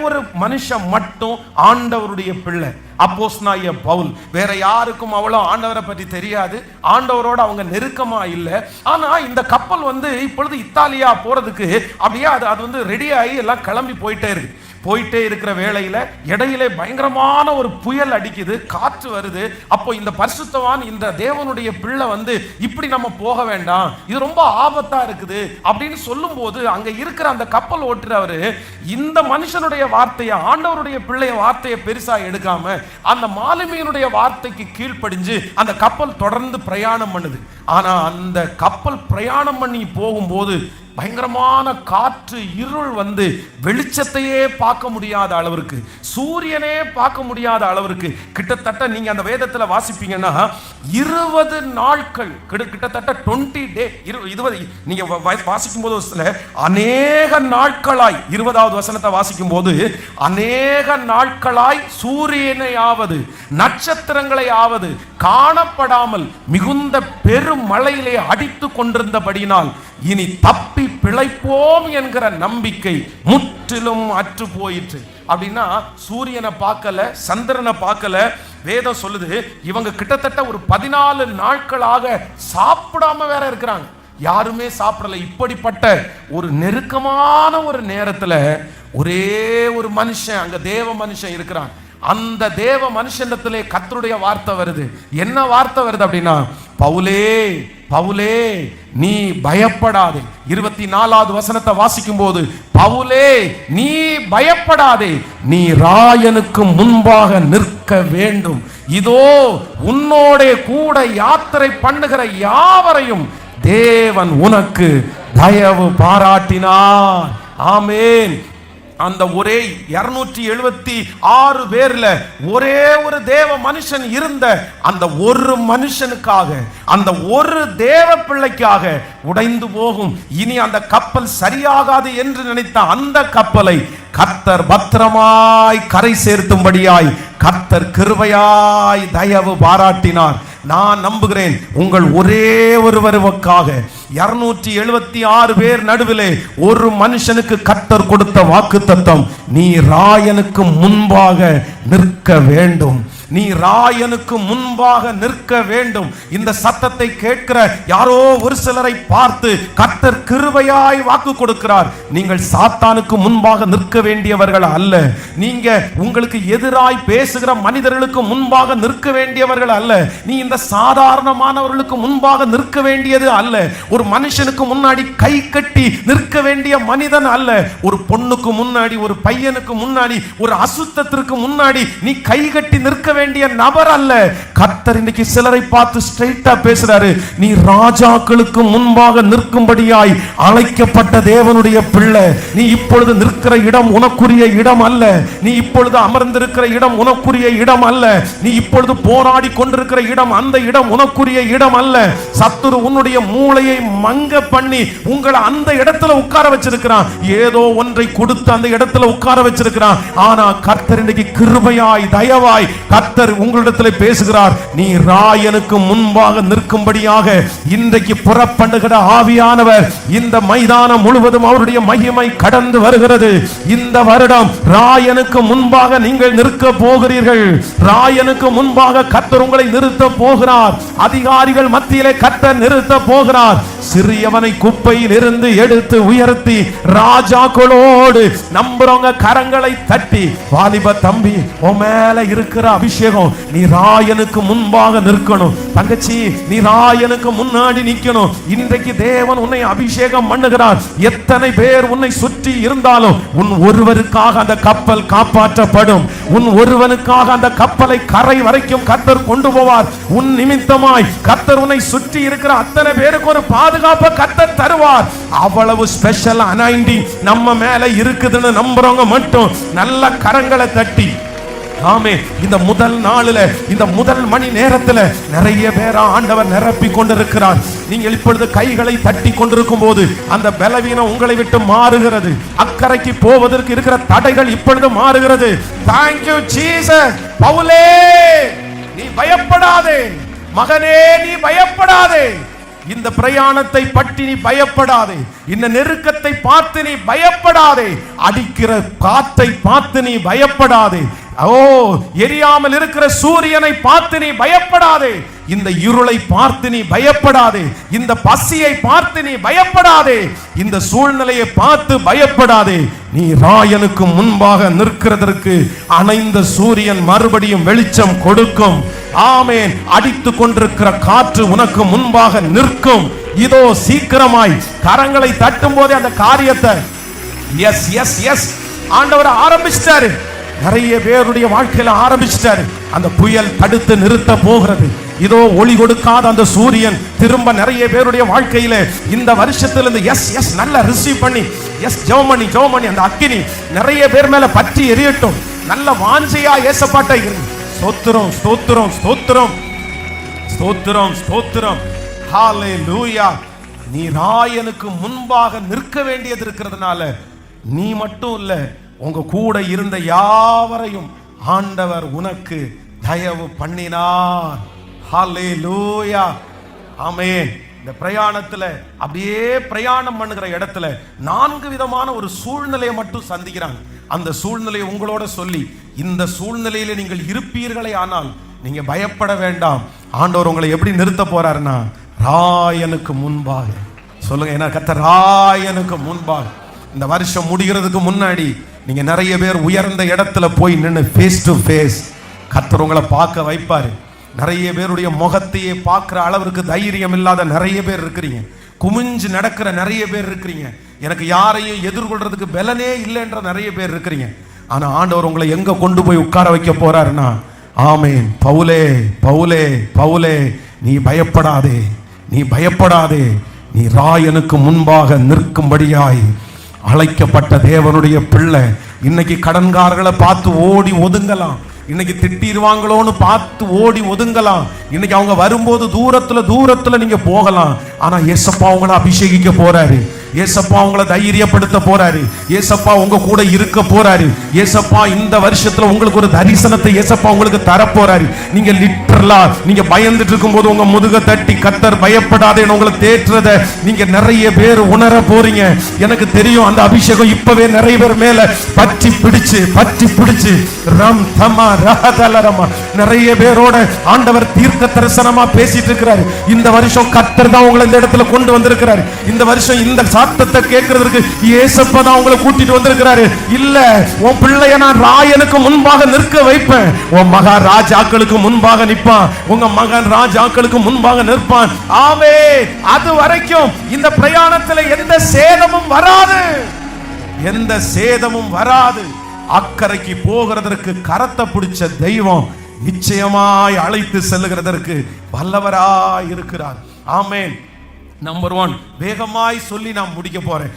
ஒரு மனுஷன் மட்டும் ஆண்டவருடைய பிள்ளை அப்போஸ்தலனாகிய பவுல். வேற யாருக்கும் அவ்வளவு ஆண்டவரை பற்றி தெரியாது, ஆண்டவரோட அவங்க நெருக்கமா இல்லை. ஆனா இந்த கப்பல் இப்பொழுது இத்தாலியா போறதுக்கு அப்படியே அது ரெடி ஆகி எல்லாம் கிளம்பி போயிட்டே இருக்கிற வேளையில இடையிலே பயங்கரமான ஒரு புயல் அடிக்குது, காற்று வருது. அப்போ இந்த பரிசுத்தவான் இந்த தேவனுடைய பிள்ளை இப்படி நம்ம போக வேண்டாம், இது ரொம்ப ஆபத்தா இருக்குது அப்படின்னு சொல்லும் போது அங்க இருக்கிற அந்த கப்பல் ஓட்டுறவரு இந்த மனுஷனுடைய வார்த்தையை, ஆண்டவருடைய பிள்ளைய வார்த்தையை பெருசா எடுக்காம அந்த மாலுமியினுடைய வார்த்தைக்கு கீழ்ப்படிஞ்சு அந்த கப்பல் தொடர்ந்து பிரயாணம் பண்ணுது. ஆனா அந்த கப்பல் பிரயாணம் பண்ணி போகும்போது பயங்கரமான காற்று, இருள் வெளிச்சத்தையே பார்க்க முடியாத அளவிற்கு, சூரியனே பார்க்க முடியாத அளவிற்கு, கிட்டத்தட்ட நீங்க அந்த வேதத்துல வாசிப்பீங்கன்னா 20 நாட்கள், கிட்டத்தட்ட 20 டே, 20 நீங்க வாசிக்கும் போது அநேக நாட்களாய் 20வது வசனத்தை வாசிக்கும் போது அநேக நாட்களாய் சூரியனையாவது நட்சத்திரங்களையாவது காணப்படாமல் மிகுந்த பெரும் மழையிலே அடித்து கொண்டிருந்தபடியினால் இனி தப்பி பிழைப்போம் என்கிற நம்பிக்கை முற்றிலும் அற்று போயிற்று. அப்படின்னா சூரியனை பார்க்கல, சந்திரனை பார்க்கல. வேதம் சொல்லுது இவங்க கிட்டத்தட்ட ஒரு 14 நாட்களாக சாப்பிடாம வேற இருக்கிறாங்க, யாருமே சாப்பிடல. இப்படிப்பட்ட ஒரு நெருக்கமான ஒரு நேரத்துல ஒரே ஒரு மனுஷன், அங்க தேவ மனுஷன் இருக்கிறான். அந்த தேவ மனுஷனிடத்திலே கர்த்தருடைய வார்த்தை வருது. என்ன வார்த்தை வருது அப்படின்னா, பவுலே பவுலே நீ பயப்படாதே. 24வது வசனத்தை வாசிக்கும் போது, பவுலே நீ பயப்படாதே, நீ ராயனுக்கு முன்பாக நிற்க வேண்டும். இதோ உன்னோட கூட யாத்திரை பண்ணுகிற யாவரையும் தேவன் உனக்கு தயவு பாராட்டினார். ஆமென். அந்த ஒரே 276 பேர்ல ஒரே ஒரு தேவ மனுஷன் இருந்த அந்த ஒரு மனுஷனுக்காக, அந்த ஒரு தேவ பிள்ளைக்காக உடைந்து போகும் இனி அந்த கப்பல் சரியாகாது என்று நினைத்த அந்த கப்பலை கர்த்தர் பத்திரமாய் கரை சேர்த்தும்படியாய் கர்த்தர் கிருபையாய் தயவு பாராட்டினார். நான் நம்புகிறேன் உங்கள் ஒரே ஒருவருக்காக 276 பேர் நடுவிலே ஒரு மனுஷனுக்கு கர்த்தர் கொடுத்த வாக்குத்தத்தம், நீ ராயனுக்கு முன்பாக நிற்க வேண்டும். நீ ராயனுக்கு முன்பாக நிற்க வேண்டும். இந்த சத்தத்தை கேட்கிற யாரோ ஒரு சிலரை பார்த்து கர்த்தர் கிருபையாய் வாக்கு கொடுக்கிறார். நீங்கள் சாத்தானுக்கு முன்பாக நிற்க வேண்டியவர்கள் அல்ல. நீங்க உங்களுக்கு எதிராய் பேசுகிற மனிதர்களுக்கு முன்பாக நிற்க வேண்டியவர்கள் அல்ல. நீ இந்த சாதாரணமானவர்களுக்கு முன்பாக நிற்க வேண்டியது அல்ல. ஒரு மனுஷனுக்கு முன்னாடி கை கட்டி நிற்க வேண்டிய மனிதன் அல்ல. ஒரு பொண்ணுக்கு முன்னாடி, ஒரு பையனுக்கு முன்னாடி, ஒரு அசுத்தத்திற்கு முன்னாடி நீ கை கட்டி நிற்க வேண்டிய நபர் அல்ல. கர்த்தர் இன்னைக்கு சிலரை பார்த்து ஸ்ட்ரைட்டா பேசுறாரு. நீ ராஜாக்களுக்கு முன்பாக நிற்கும்படியாய் அழைக்கப்பட்ட தேவனுடைய பிள்ளை. நீ இப்பொழுது நிற்கிற இடம் உனக்குரிய இடம் அல்ல. நீ இப்பொழுது அமர்ந்திருக்கிற இடம் உனக்குரிய இடம் அல்ல. நீ இப்பொழுது போராடி கொண்டிருக்கிற இடம், அந்த இடம் உனக்குரிய இடம் அல்ல. சத்துரு உன்னுடைய மூளையை மங்க பண்ணி உங்களை அந்த இடத்துல உட்கார வச்சிருக்கிறான். ஏதோ ஒன்றை கொடுத்து அந்த இடத்துல உட்கார வச்சிருக்கிறான். ஆனா கர்த்தர் இன்னைக்கு கிருபையாய், தயவாய் கர்த்தர் உங்களிடத்தில் பேசுகிறார். நீ ராயனுக்கு முன்பாக நிற்கும்படியாக இன்றைக்கு புறப்படுகிற ஆவியானவர் இந்த மைதானம் முழுவதும் அவருடைய மகிமை கடந்து வருகிறது. இந்த வருடம் ராயனுக்கு முன்பாக நீங்கள் நிற்க போகிறீர்கள். ராயனுக்கு முன்பாக கர்த்தர் உங்களை நிறுத்த போகிறார். அதிகாரிகள் மத்தியிலே கர்த்தர் நிறுத்த போகிறார். சிறியவனை குப்பையில் இருந்து எடுத்து உயர்த்தி ராஜாக்களோடு நம்புறவங்க கரங்களை தட்டி, வாலிப தம்பி, உன் மேல இருக்கிற அபிஷேகம், நீ ராயனுக்கு முன்பாக நிற்கணும். தங்கச்சி, நீ ராயனுக்கு முன்னாடி நிக்கணும். இன்றைக்கு தேவன் உன்னை அபிஷேகம் பண்ணுகிறார். எத்தனை பேர் உன்னை சுற்றி இருந்தாலும் உன் ஒருவருக்காக அந்த கப்பல் காப்பாற்றப்படும். உன் ஒருவனுக்காக அந்த கப்பலை கரை வரைக்கும் கர்த்தர் கொண்டு போவார். உன் நிமித்தமாய் கர்த்தர் உன்னை சுற்றி இருக்கிற அத்தனை பேருக்கு ஒரு பாதுகாப்பை கர்த்தர் தருவார். அவ்வளவு ஸ்பெஷல் அனாயிண்டிங் நம்ம மேல இருக்குதுன்னு நம்புறவங்க மட்டும் நல்ல கரங்களை தட்டி ஆமே. இந்த முதல் நாளில், இந்த முதல் மணி நேரத்தில் நிறைய பேரா ஆண்டவர் நிரப்பி கொண்டிருக்கிறார். நீங்கள் இப்பொழுது கைகளை தட்டி கொண்டிருக்கும் போது அந்த பலவீனம் உங்களை விட்டு மாறுகிறது. அக்கறைக்கு போவதற்கு இருக்கிற தடைகள் இப்பொழுது மாறுகிறது. Thank you Jesus. பவுலே, நீ பயப்படாதே. மகனே, நீ பயப்படாதே. இந்த பிரயாணத்தை பற்றி நீ பயப்படாதே. இந்த நெருக்கத்தை பார்த்து நீ பயப்படாதே. அடிக்கிற காற்றை பார்த்து நீ பயப்படாதே. ஓ, எரியாமல் இருக்கிற சூரியனை பார்த்து நீ பயப்படாதே. இந்த இருளை பார்த்து நீ பயப்படாதே. இந்த பசியை பார்த்து நீ பயப்படாதே. இந்த சூழ்நிலையை பார்த்து பயப்படாதே. நீ ராயனுக்கு முன்பாக நிற்கிறதற்கு அணைந்த சூரியன் மறுபடியும் வெளிச்சம் கொடுக்கும். ஆமென். அடித்துக் கொண்டிருக்கிற காற்று உனக்கு முன்பாக நிற்கும். இதோ சீக்கிரமாய் கரங்களை தட்டும் போதே அந்த காரியத்தை எஸ் எஸ் எஸ் ஆண்டவர் ஆரம்பிச்சிட்டாரு. நிறைய பேருடைய வாழ்க்கையில ஆரம்பிச்சிட்டாரு. அந்த புயல் தடுத்து நிறுத்த போகிறது. இதோ ஒளி கொடுக்காத அந்த சூரியன் திரும்ப நிறைய பேருடைய வாழ்க்கையில இந்த வருஷத்துல எஸ் எஸ் நல்லா ரிசீவ் பண்ணி எஸ் ஜெபமணி அந்த அக்கினி நிறைய பேர் மேல பற்றி எரியட்டும். நல்ல வாஞ்சையா ஏசப்பாட்ட இருக்கு. ஸ்தோத்திரம் ஸ்தோத்திரம் ஸ்தோத்திரம் ஸ்தோத்திரம் ஸ்தோத்திரம். ஹல்லேலூயா. நீ ராயனுக்கு முன்பாக நிற்க வேண்டியது இருக்கிறதுனால நீ மட்டும் இல்ல, உங்க கூட இருந்த யாவரையும் ஆண்டவர் உனக்கு தயவு பண்ணினார். ஹல்லேலூயா. ஆமென். இந்த பிரயாணத்துல அப்படியே பிரயாணம் பண்ணுகிற இடத்துல 4 விதமான ஒரு சூழ்நிலையை மட்டும் சந்திக்கிறாங்க. அந்த சூழ்நிலையை உங்களோட சொல்லி, இந்த சூழ்நிலையில நீங்கள் இருப்பீர்களே ஆனால் நீங்க பயப்பட வேண்டாம். ஆண்டவர் உங்களை எப்படி நிறுத்த போறாருன்னா ராயனுக்கு முன்பாக. சொல்லுங்க, ஏன்னா கர்த்தர் ராயனுக்கு முன்பாக. இந்த வருஷம் முடிகிறதுக்கு முன்னாடி நீங்க நிறைய பேர் உயர்ந்த இடத்துல போய் நின்று ஃபேஸ் டு ஃபேஸ் கர்த்தர் உங்களை பார்க்க வைப்பாரு. நிறைய பேருடைய முகத்தையே பார்க்குற அளவிற்கு தைரியம் இல்லாத நிறைய பேர் இருக்கிறீங்க. குமிஞ்சு நடக்கிற நிறைய பேர் இருக்கிறீங்க. எனக்கு யாரையும் எதிர்கொள்றதுக்கு பலனே இல்லைன்ற நிறைய பேர் இருக்கிறீங்க. ஆனா ஆண்டவர் உங்களை எங்க கொண்டு போய் உட்கார வைக்க போறாருன்னா, ஆமென், பவுலே பவுலே பவுலே, நீ பயப்படாதே, நீ பயப்படாதே. நீ ராயனுக்கு முன்பாக நிற்கும்படியாய் அழைக்கப்பட்ட தேவனுடைய பிள்ளை. இன்னைக்கு கடன்காரர்களை பார்த்து ஓடி ஒதுங்கலாம். இன்னைக்கு திட்டிடுவாங்களோன்னு பார்த்து ஓடி ஒதுங்கலாம். இன்னைக்கு அவங்க வரும்போது தூரத்துல நீங்க போகலாம். ஆனா ஏசப்பா உங்களை அபிஷேகிக்க போறாரு. ஏசப்பா உங்களை தைரியப்படுத்த போறாரு. ஏசப்பா உங்க கூட இருக்க போறாரு. ஏசப்பா இந்த வருஷத்துல உங்களுக்கு ஒரு தரிசனத்தை ஏசப்பா உங்களுக்கு தர போறாரு. நீங்க லிட்டரலா நீங்க பயந்துட்டு இருக்கும்போது உங்க முதுக தட்டி கர்த்தர் பயப்படாதேன்னு உங்களை தேற்றுறத நீங்க நிறைய பேர் உணர போறீங்க. எனக்கு தெரியும் அந்த அபிஷேகம் இப்பவே நிறைய பேர் மேல பற்றி பிடிச்சு ரம் தமா ரஹதலரமா நிறைய பேரோட ஆண்டவர் தீர்க்க தரிசனமா பேசிட்டு இருக்கிறாரு. இந்த வருஷம் கர்த்தர் தான் உங்களை இந்த இடத்துல கொண்டு வந்திருக்கிறாரு. இந்த வருஷம் இந்த சாத்தத்தை கேட்கிறதுக்கு இயேசப்பா தான் உங்களை கூட்டிட்டு வந்திருக்கிறாரு. இல்ல உன் பிள்ளைய நான் ராயனுக்கு முன்பாக நிற்க வைப்பேன். உன் மகா ராஜாக்களுக்கு முன்பாக நிற்பான். உங்க மகன் ராஜாக்களுக்கு முன்பாக நிற்பான். ஆமே, அது வரைக்கும் இந்த பிரயாணத்தில் எந்த சேதமும் வராது. அக்கறைக்கு போகிறதற்கு கரத்தை பிடிச்ச தெய்வம் நிச்சயமாய் அழைத்து செல்லுகிறதற்கு வல்லவராய் இருக்கிறார். ஆமென். நம்பர் 1 வேகமாய் சொல்லி நான் முடிக்க போறேன்.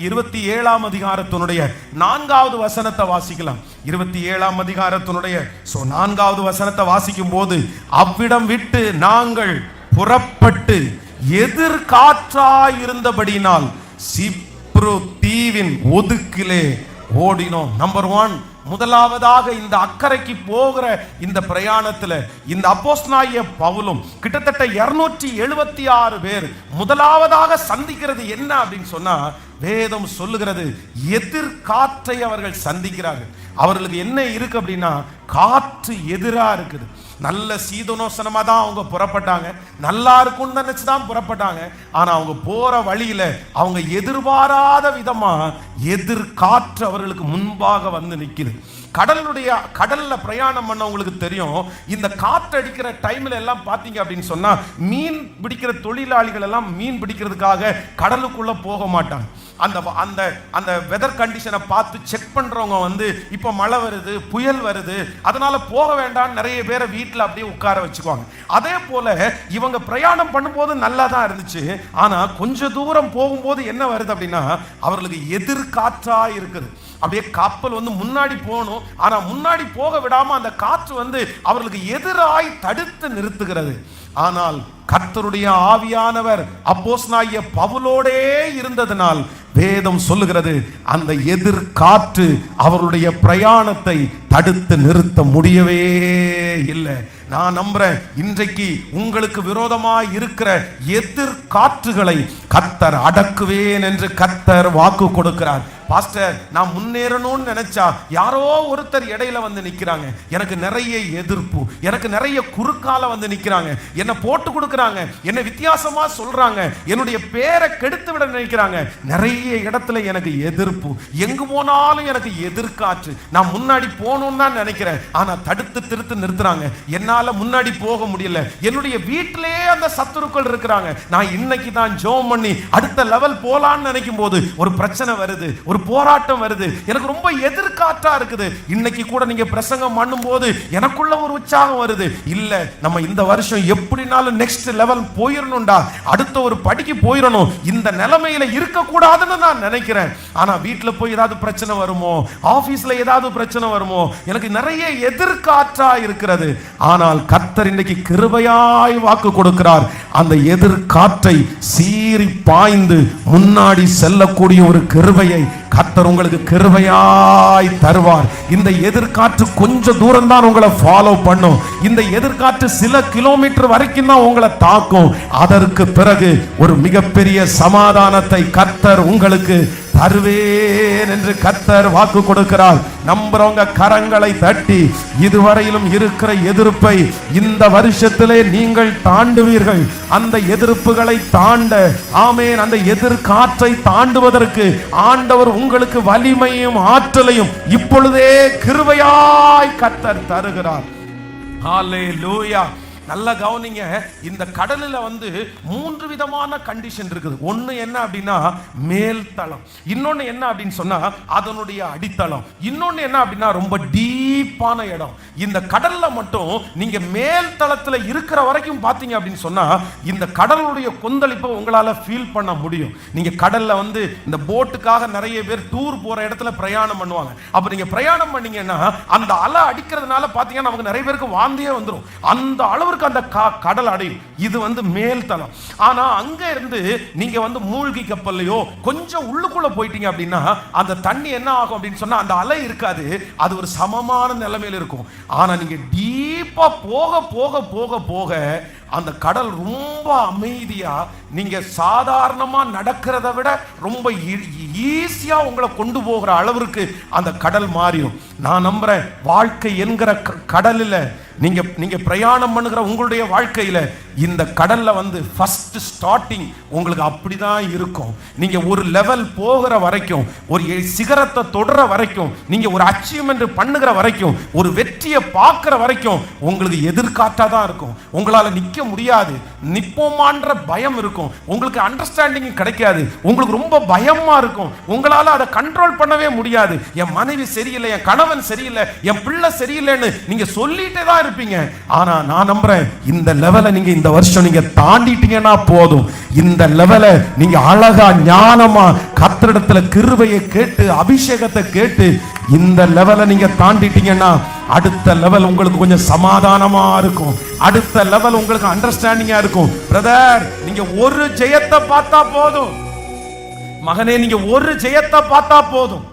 27ஆம் அதிகாரத்தினுடைய 4வது வசனத்தை வாசிக்கலாம். 27ஆம் அதிகாரத்தினுடைய 4வது வசனத்தை வாசிக்கும் போது, அவ்விடம் விட்டு நாங்கள் புறப்பட்டு எதிர்காற்றாய் இருந்தபடியினால் சிப்ரு தீவின் ஒதுக்கிலே ஓடினோம். நம்பர் 1, முதலாவதாக இந்த அக்கறைக்கு போகிற இந்த பிரயாணத்துல இந்த அப்போஸ்தலனாகிய பவுலும் கிட்டத்தட்ட 276 பேர் முதலாவதாக சந்திக்கிறது என்ன அப்படின்னு சொன்னா, வேதம் சொல்லுகிறது எதிர்காற்றை அவர்கள் சந்திக்கிறார்கள். அவர்களுக்கு என்ன இருக்கு அப்படின்னா, காற்று எதிரா இருக்குது. நல்ல சீதனோசனமா தான் அவங்க புறப்பட்டாங்க, நல்லா இருக்கும்னு நினைச்சுதான் புறப்பட்டாங்க. ஆனா அவங்க போற வழியில அவங்க எதிர்பாராத விதமா எதிர்காற்று அவர்களுக்கு முன்பாக வந்து நிக்குது. கடல்ல பிரயாணம் பண்ண உங்களுக்கு தெரியும், இந்த காற்று அடிக்கிற டைம்ல எல்லாம் பாத்தீங்க அப்படின்னு சொன்னா, மீன் பிடிக்கிற தொழிலாளிகள் எல்லாம் மீன் பிடிக்கிறதுக்காக கடலுக்குள்ள போக மாட்டாங்க. அந்த வெதர் கண்டிஷனை பார்த்து செக் பண்றவங்க வந்து இப்ப மழை வருது, புயல் வருது, அதனால போக வேண்டாம் நிறைய பேரை வீட்டில் அப்படியே உட்கார வச்சுக்குவாங்க. அதே போல இவங்க பிரயாணம் பண்ணும்போது நல்லா தான் இருந்துச்சு. ஆனா கொஞ்ச தூரம் போகும்போது என்ன வருது அப்படின்னா, அவர்களுக்கு எதிர்காற்றா இருக்குது. அப்படியே கப்பல் வந்து முன்னாடி போகணும், ஆனா முன்னாடி போக விடாம அந்த காற்று வந்து அவர்களுக்கு எதிராய் தடுத்து நிறுத்துகிறது. ஆனால் கர்த்தருடைய ஆவியானவர் அப்போஸ்தலனாகிய பவுலோடே இருந்ததனால் வேதம் சொல்லுகிறது, அந்த எதிர்காற்று அவருடைய பிரயாணத்தை தடுத்து நிறுத்த முடியவே இல்லை. நான் நம்புறேன், இன்றைக்கு உங்களுக்கு விரோதமாய் இருக்கிற எதிர்காற்றுகளை கர்த்தர் அடக்குவேன் என்று கர்த்தர் வாக்கு கொடுக்கிறார். பாஸ்டர், நான் முன்னேறணும்னு நினைச்சா யாரோ ஒருத்தர் இடையில வந்து நிக்கிறாங்க, எனக்கு நிறைய எதிர்ப்பு, எனக்கு நிறைய குறுக்கால வந்து நிக்கிறாங்க, என்ன போட்டு கொடுக்கறாங்க, என்ன வித்தியாசமா சொல்றாங்க, என்னுடைய பேரை கெடுத்து விட நினைக்கிறாங்க. நிறைய இடத்துல எனக்கு எதிர்ப்பு, எங்கு போனாலும் எனக்கு எதிர்காற்று. நான் முன்னாடி போகணும்னு தான் நினைக்கிறேன், ஆனா தடுத்து திருத்து நிறுத்துறாங்க. என்னால முன்னாடி போக முடியல. என்னுடைய வீட்டிலேயே அந்த சத்துருக்கள் இருக்கிறாங்க. நான் இன்னைக்கு தான் ஜெபம் பண்ணி அடுத்த லெவல் போலான்னு நினைக்கும் போது ஒரு பிரச்சனை வருது, ஒரு போராட்டம் வருது, எனக்கு ரொம்ப எதிர்காற்றா இருக்குது. இன்னைக்கு கூட நீங்க பிரசங்கம் பண்ணும்போது எனக்குள்ள ஒரு உற்சாகம் வருது. இல்ல, நம்ம இந்த வருஷம் எப்படினாலும் நெக்ஸ்ட் லெவல் போயிடணும்டா, அடுத்த ஒரு படிக்கு போயிடணும், இந்த நிலைமையில இருக்க கூடாதுன்னு நான் நினைக்கிறேன். ஆனா வீட்டுல போய் ஏதாவது பிரச்சனை வருமோ, ஆபீஸ்ல ஏதாவது பிரச்சனை வருமோ, எனக்கு நிறைய எதிர்காற்றா இருக்கிறது. ஆனால் கர்த்தர் இன்னைக்கு கிருபையாய் வாக்கு கொடுக்கிறார், அந்த எதிர்காற்றை சீறி பாய்ந்து முன்னாடி செல்லக்கூடிய ஒரு கிருபையை கர்த்தர் உங்களுக்கு கிருபையாய் தருவார். இந்த எதிர்காற்று கொஞ்ச தூரம் தான் உங்களை ஃபாலோ பண்ணும். இந்த எதிர்காற்று சில கிலோமீட்டர் வரைக்கும் தான் உங்களை தாக்கும். அதற்கு பிறகு ஒரு மிகப்பெரிய சமாதானத்தை கர்த்தர் உங்களுக்கு தருவேன் என்று கர்த்தர் வாக்கு கொடுக்கிறார். நம்புறவங்க கரங்களை தட்டி இதுவரையிலும் இருக்கிற எதிர்ப்பை இந்த வருஷத்திலே நீங்கள் தாண்டுவீர்கள். அந்த எதிர்ப்புகளை தாண்ட, ஆமென், அந்த எதிர்காற்றை தாண்டுவதற்கு ஆண்டவர் உங்களுக்கு வலிமையும் ஆற்றலையும் இப்பொழுதே கிருபையாய் கர்த்தர் தருகிறார். ஹல்லேலூயா. நல்ல கவனிங்க, இந்த கடலில் வந்து 3 விதமான கண்டிஷன் இருக்குது. ஒன்று என்ன அப்படின்னா மேல் தளம், இன்னொன்று என்ன அப்படின்னு சொன்னா அதனுடைய அடித்தளம், இன்னொன்று என்ன அப்படின்னா ரொம்ப டீப்பான இடம். இந்த கடல்ல மட்டும் நீங்க மேல் தளத்துல இருக்கிற வரைக்கும் பார்த்தீங்க அப்படின்னு சொன்னா இந்த கடலுடைய கொந்தளிப்பை உங்களால ஃபீல் பண்ண முடியும். நீங்க கடல்ல வந்து இந்த போட்டுக்காக நிறைய பேர் டூர் போற இடத்துல பிரயாணம் பண்ணுவாங்க. அப்ப நீங்க பிரயாணம் பண்ணீங்கன்னா அந்த அலை அடிக்கிறதுனால பார்த்தீங்கன்னா நமக்கு நிறைய பேருக்கு வாந்தியே வந்துடும். அந்த அளவுக்கு உங்களுக்கு அந்த கடல் அடையும். இது மேல் தளம். ஆனா அங்க இருந்து நீங்க மூழ்கி கப்பல்லையோ கொஞ்சம் உள்ளுக்குள்ள போயிட்டீங்க அப்படின்னா அந்த தண்ணி என்ன ஆகும் அப்படின்னு சொன்னா அந்த அலை இருக்காது, அது ஒரு சமமான நிலைமையில இருக்கும். ஆனா நீங்க டீப்பா போக போக போக போக அந்த கடல் ரொம்ப அமைதியா, நீங்க சாதாரணமா நடக்கிறத விட ரொம்ப ஈஸியா உங்களை கொண்டு போகிற அளவிற்கு அந்த கடல் மாறிடும். நான் நம்புறேன், வாழ்க்கை என்கிற கடலில் நீங்க பிரயாணம் பண்ணுகிற உங்களுடைய வாழ்க்கையில இந்த கடல்ல ஃபர்ஸ்ட் ஸ்டார்டிங் உங்களுக்கு அப்படிதான் இருக்கும். நீங்க ஒரு லெவல் போகிற வரைக்கும், ஒரு சிகரத்தை தொடர வரைக்கும், நீங்க ஒரு அச்சீவ்மெண்ட் பண்ணுகிற வரைக்கும், ஒரு வெற்றியை பார்க்கிற வரைக்கும் உங்களுக்கு எதிர்காற்றா தான் இருக்கும். உங்களால நிக்க முடியாது, நிப்போமான்ற பயம் இருக்கும், உங்களுக்கு அண்டர்ஸ்டாண்டிங் கிடைக்காது, உங்களுக்கு ரொம்ப பயமா இருக்கும், உங்களால அதை கண்ட்ரோல் பண்ணவே முடியாது. என் மனைவி சரியில்லை, என் கணவன் சரியில்லை, என் பிள்ளை சரியில்லைன்னு நீங்க சொல்லிட்டே தான் இருப்பீங்க. ஆனா நான் நம்புறேன், இந்த லெவலை நீங்க இந்த வருஷம் நீங்க தாண்டிட்டீங்கன்னா போதும். இந்த லெவலை நீங்க அழகா ஞானமா கர்த்தரிடத்துல கிருபையை கேட்டு அபிஷேகத்தை கேட்டு இந்த லெவலை நீங்க தாண்டிட்டீங்கன்னா அடுத்த லெவல் உங்களுக்கு கொஞ்சம் சமாதானமா இருக்கும். அடுத்த லெவல் உங்களுக்கு அண்டர்ஸ்டாண்டிங்கா இருக்கும். பிரதர், நீங்க ஒரு ஜெயத்தை பார்த்தா போதும். மகனே, நீங்க ஒரு ஜெயத்தை பார்த்தா போதும்.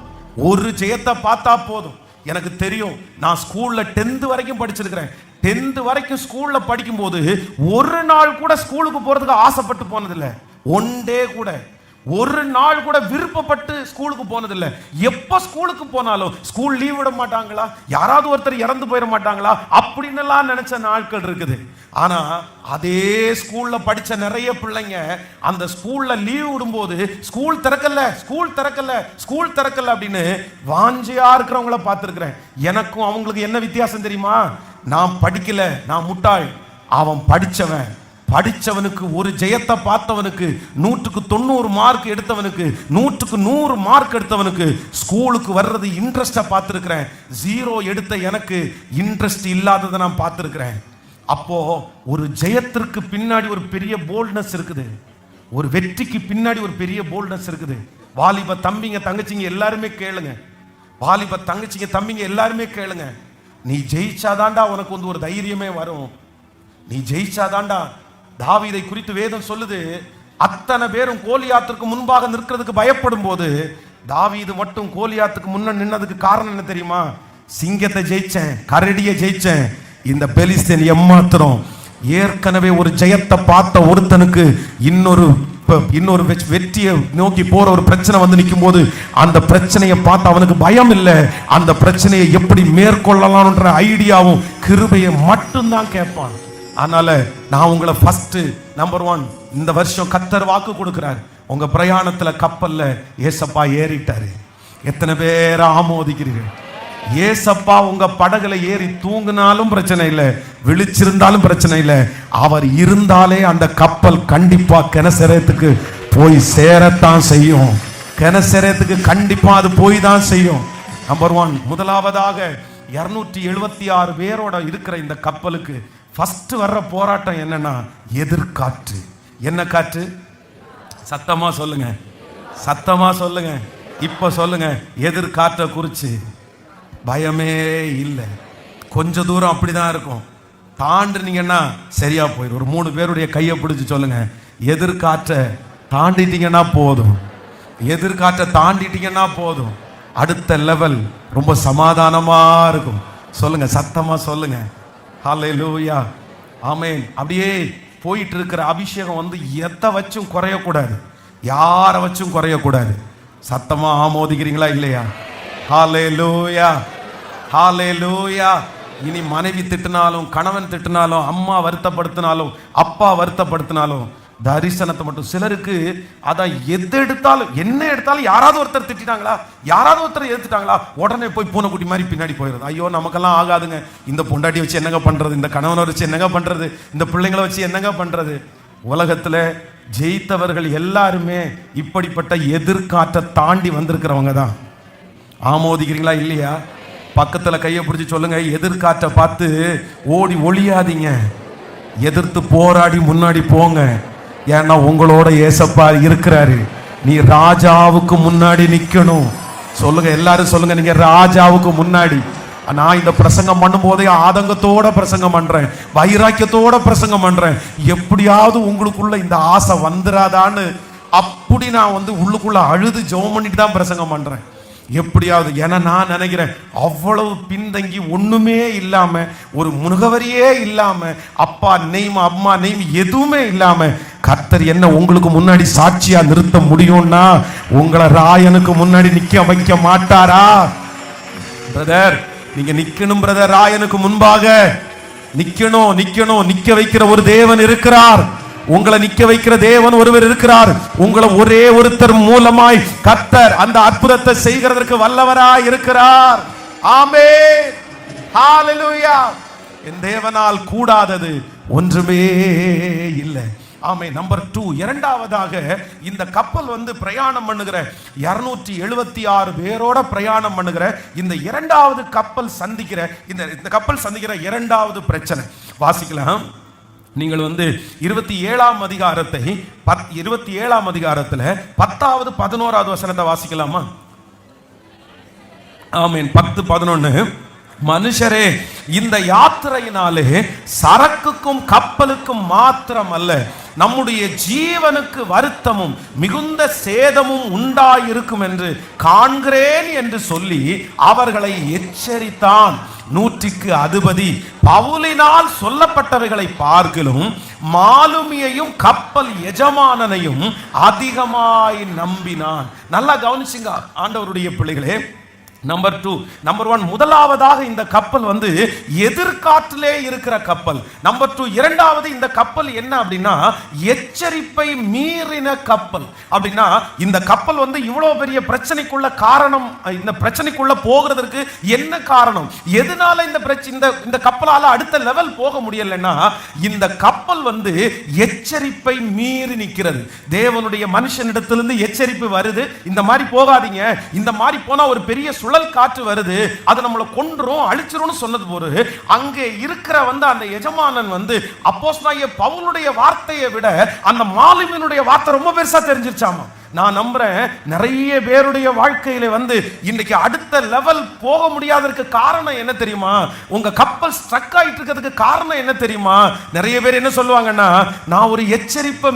ஒரு ஜெயத்தை பார்த்தா போதும். எனக்கு தெரியும், நான் ஸ்கூல்ல 10th வரைக்கும் படிச்சிருக்கிறேன். 10th வரைக்கும் ஸ்கூல்ல படிக்கும் போது ஒரு நாள் கூட ஸ்கூலுக்கு போறதுக்கு ஆசைப்பட்டு போனதில்லை. ஒன் டே கூட, ஒரு நாள் கூட விருப்பப்பட்டு ஸ்கூலுக்கு போனதில்லை. எப்ப ஸ்கூலுக்கு போனாலும் ஸ்கூல் லீவ் விட மாட்டாங்களா, யாராவது ஒருத்தர் இறந்து போயிட மாட்டாங்களா அப்படின்னு எல்லாம் நினைச்ச நாட்கள் இருக்குது. ஆனா அதே ஸ்கூல்ல படிச்ச நிறைய பிள்ளைங்க அந்த ஸ்கூல்ல லீவ் விடும்போது ஸ்கூல் திறக்கல, ஸ்கூல் திறக்கல, ஸ்கூல் திறக்கல அப்படின்னு வாஞ்சியா இருக்கிறவங்கள பார்த்திருக்கிறேன். எனக்கும் அவங்களுக்கு என்ன வித்தியாசம் தெரியுமா? நான் படிக்கல, நான் முட்டாள், அவன் படிச்சவன். படிச்சவனுக்கு, ஒரு ஜெயத்தை பார்த்தவனுக்கு, 100க்கு 90 மார்க் எடுத்தவனுக்கு, 100க்கு 100 மார்க் எடுத்தவனுக்கு ஸ்கூலுக்கு வர்றது இன்ட்ரெஸ்டா பார்த்திருக்கிறேன். 0 எடுத்த எனக்கு இன்ட்ரெஸ்ட் இல்லாததை நான் பார்த்திருக்கிறேன். அப்போ ஒரு ஜெயத்திற்கு பின்னாடி ஒரு பெரிய போல்ட்னஸ் இருக்குது, ஒரு வெற்றிக்கு பின்னாடி ஒரு பெரிய போல்ட்னஸ் இருக்குது. வாலிப தம்பிங்க தங்கச்சிங்க எல்லாருமே கேளுங்க, வாலிப தங்கச்சிங்க தம்பிங்க எல்லாருமே கேளுங்க, நீ ஜெயிச்சாதாண்டா உனக்கு ஒரு தைரியமே வரும். நீ ஜெயிச்சாதாண்டா. தாவீதை குறித்து வேதம் சொல்லுது, அத்தனை பேரும் கோலியாத்துக்கு முன்பாக நிற்கிறதுக்கு பயப்படும் போது தாவீது மட்டும் கோலியாத்துக்கு முன்ன நின்னதுக்கு காரணம் என்ன தெரியுமா? சிங்கத்தை ஜெயிச்சேன், கரடியை ஜெயிச்சேன், இந்த பெலிஸ்தீன் ஏமாத்திரம். ஏற்கனவே ஒரு ஜெயத்தை பார்த்த ஒருத்தனுக்கு இன்னொரு வெற்றியை நோக்கி போற ஒரு பிரச்சனை நிற்கும் போது அந்த பிரச்சனையை பார்த்து அவனுக்கு பயம் இல்லை, அந்த பிரச்சனையை எப்படி மேற்கொள்ளலாம்ன்ற ஐடியாவும் கிருபையை மட்டும்தான் கேட்பான். அதனால நான் உங்களை ஃபர்ஸ்ட் நம்பர் 1 இந்த வருஷம் கர்த்தர் வாக்கு கொடுக்கிறார், உங்க பிரயாணத்துல கப்பல்ல ஏசப்பா ஏறிட்டாரு. எத்தனை பேர் ஆமோதிக்கிறீர்கள்? ஏசப்பா உங்க படகுல ஏறி தூங்கினாலும் பிரச்சனை இல்லை, விழிச்சிருந்தாலும் பிரச்சனை இல்லை, அவர் இருந்தாலே அந்த கப்பல் கண்டிப்பா கெனசரேத்துக்கு போய் சேரத்தான் செய்யும். கெனசரேத்துக்கு கண்டிப்பா அது போய் தான் செய்யும். நம்பர் 1, முதலாவதாக 276 பேரோட இருக்கிற இந்த கப்பலுக்கு ஃபர்ஸ்ட் வர்ற போராட்டம் என்னன்னா எதிர்காற்று. என்ன காற்று? சத்தமா சொல்லுங்க, சத்தமா சொல்லுங்க, இப்ப சொல்லுங்க. எதிர்காற்றை குறிச்சு பயமே இல்லை. கொஞ்ச தூரம் அப்படிதான் இருக்கும், தாண்டினீங்கன்னா சரியா போயிடும். ஒரு 3 பேருடைய கையை பிடிச்சு சொல்லுங்க, எதிர்காற்றை தாண்டிட்டீங்கன்னா போதும், எதிர்காற்றை தாண்டிட்டீங்கன்னா போதும், அடுத்த லெவல் ரொம்ப சமாதானமா இருக்கும். சொல்லுங்க, சத்தமா சொல்லுங்க. ஹல்லேலூயா, ஆமென். அப்படியே போயிட்டு இருக்கிற அபிஷேகம் எதை வச்சும் குறையக்கூடாது, யாரை வச்சும் குறையக்கூடாது. சத்தமா ஆமோதிக்கிறீங்களா இல்லையா? ஹல்லேலூயா, ஹல்லேலூயா. இனி மனைவி திட்டினாலும், கணவன் திட்டினாலும், அம்மா வருத்தப்படுத்தினாலும், அப்பா வருத்தப்படுத்தினாலும் தரிசனத்தை மட்டும். சிலருக்கு அதான் எது எடுத்தாலும், என்ன எடுத்தாலும் யாராவது ஒருத்தர் திட்டாங்களா, யாராவது ஒருத்தர் எடுத்துட்டாங்களா, உடனே போய் பூனைக்குட்டி மாதிரி பின்னாடி போயிடுது. ஐயோ நமக்கெல்லாம் ஆகாதுங்க, இந்த பொண்டாட்டி வச்சு என்னங்க பண்றது, இந்த கணவனை வச்சு என்னங்க பண்றது, இந்த பிள்ளைங்களை வச்சு என்னங்க பண்றது. உலகத்துல ஜெயித்தவர்கள் எல்லாருமே இப்படிப்பட்ட எதிர்காற்றை தாண்டி வந்திருக்கிறவங்க தான். ஆமோதிக்கிறீங்களா இல்லையா? பக்கத்துல கையை பிடிச்சி சொல்லுங்க, எதிர்காற்றை பார்த்து ஓடி ஒளியாதீங்க, எதிர்த்து போராடி முன்னாடி போங்க. ஏன்னா உங்களோட ஏசப்பா இருக்கிறாரு. நீ ராஜாவுக்கு முன்னாடி நிக்கணும். சொல்லுங்க, எல்லாரும் சொல்லுங்க, நீங்க ராஜாவுக்கு முன்னாடி நான் இந்த பிரசங்கம் பண்ணும் போதே ஆதங்கத்தோட பிரசங்கம் பண்றேன், வைராக்கியத்தோட பிரசங்கம் பண்றேன். எப்படியாவது உங்களுக்குள்ள இந்த ஆசை வந்துராதான்னு அப்படி நான் உள்ளுக்குள்ள அழுது ஜெபம் பண்ணிட்டு தான் பிரசங்கம் பண்றேன். எப்படியாவது, ஏன்னா நான் நினைக்கிறேன், அவ்வளவு பின்தங்கி ஒண்ணுமே இல்லாம, ஒரு முகவரியே இல்லாம, அப்பா நெய்ம் அம்மா நெய்ம் எதுவுமே இல்லாம கர்த்தர் என்ன உங்களுக்கு முன்னாடி சாட்சியா நிறுத்த முடியும்னா உங்களை ராயனுக்கு முன்னாடி நிக்க வைக்க மாட்டாரா? பிரதர், நீங்க நிக்கணும் பிரதர். ராயனுக்கு முன்பாக நிக்கணும், நிக்க வைக்கிற ஒரு தேவன் இருக்கிறார். உங்களை நிக்க வைக்கிற தேவன் ஒருவர் இருக்கிறார். உங்களை ஒரே ஒருத்தர் மூலமாய் கர்த்தர் அந்த அற்புதத்தை செய்கிறதற்கு வல்லவராய் இருக்கிறார். ஆமென், ஹalleluya. என் தேவனால் கூடாதது ஒன்றுமே இல்லை. ஆமென். நம்பர் 2, இரண்டாவதாக இந்த கப்பல் பிரயாணம் பண்ணுகிற 276 பேரோட பிரயாணம் பண்ணுகிற இந்த இரண்டாவது கப்பல் சந்திக்கிற இந்த கப்பல் சந்திக்கிற இரண்டாவது பிரச்சனை வாசிக்கலாம். நீங்கள் 27ஆம் அதிகாரத்தை 27ஆம் அதிகாரத்தில் 10வது 11வது வசனத்தை வாசிக்கலாமா? ஆமென். 10, 11. மனுஷரே, இந்த யாத்திரையினாலே சரக்குக்கும் கப்பலுக்கும் மாத்திரம் அல்ல, நம்முடைய ஜீவனுக்கு வருத்தமும் மிகுந்த சேதமும் உண்டாயிருக்கும் என்று காண்கிறேன் என்று சொல்லி அவர்களை எச்சரித்தான். 100க்கு அதிபதி பவுலினால் சொல்லப்பட்டவைகளை பார்க்கிலும் மாலுமியையும் கப்பல் எஜமானனையும் அதிகமாய் நம்பினான். நல்லா கவனிச்சுங்க ஆண்டவருடைய பிள்ளைகளே. நம்பர் 1, முதலாவதாக இந்த கப்பல் எதிர்காற்றிலே இருக்கிற கப்பல். நம்பர் 2, இரண்டாவது இந்த கப்பல் என்ன அப்படின்னா எச்சரிப்பை மீறின கப்பல். அப்படின்னா இந்த கப்பல் இவ்வளவு பெரிய பிரச்சனைக்குள்ள காரணம், இந்த பிரச்சனைக்குள்ள போகிறதுக்கு என்ன காரணம், எதனால இந்த கப்பலால அடுத்த லெவல் போக முடியலன்னா இந்த கப்பல் எச்சரிப்பை மீறி நிற்கிறது. தேவனுடைய மனுஷனிடத்திலிருந்து எச்சரிப்பு வருது, இந்த மாதிரி போகாதீங்க, இந்த மாதிரி போனா ஒரு பெரிய சுழல் காற்று வருது, அது நம்மளை கொன்றும் அழிச்சிரும் சொன்னது போது அங்கே இருக்கிற அந்த எஜமானன் அப்போஸ்தலனாகிய பவுலுடைய வார்த்தையை விட அந்த மாலுமியினுடைய வார்த்தை ரொம்ப பெருசா தெரிஞ்சிருச்சாமா. நான் நம்புறேன் நிறைய பேருடைய வாழ்க்கையில இன்னைக்கு அடுத்த லெவல் போக முடியாததுக்கு காரணம் என்ன தெரியுமா? உங்க கப்பல் ஸ்ட்ரக் ஆயிட்டு இருக்கிறதுக்கு காரணம் என்ன தெரியுமா? நிறைய பேர் என்ன சொல்லுவாங்கன்னா, நான் ஒரு எச்சரிப்பை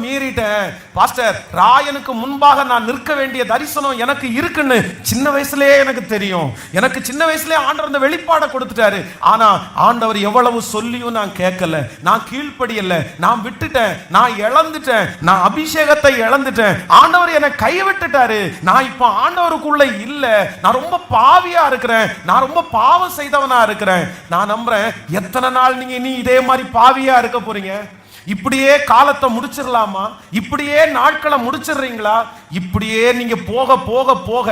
மீறிட்டேன் பாஸ்டர், ராயனுக்கு முன்பாக நான் நிற்க வேண்டிய தரிசனம் எனக்கு இருக்குன்னு சின்ன வயசுலயே எனக்கு தெரியும். எனக்கு சின்ன வயசுலயே ஆண்டவர் அந்த வெளிப்பாடை கொடுத்துட்டாரு. ஆனா ஆண்டவர் எவ்வளவு சொல்லியும் நான் கேட்கல, நான் கீழ்ப்படியல, நான் விட்டுட்டேன், நான் இழந்துட்டேன், நான் அபிஷேகத்தை இழந்துட்டேன், ஆண்டவர் என்னை கைவிட்டுட்டாரு, நான் இப்ப ஆண்டவருக்குள்ள இல்ல, நான் ரொம்ப பாவியா இருக்கிறேன், நான் ரொம்ப பாவம் செய்தவனா இருக்கிறேன். நான் நம்புறேன் எத்தனை நாள் நீ இதே மாதிரி பாவியா இருக்க போறீங்க? இப்படியே காலத்தை முடிச்சிடலாமா? இப்படியே நாட்களை முடிச்சிடுறீங்களா? இப்படியே நீங்க போக போக போக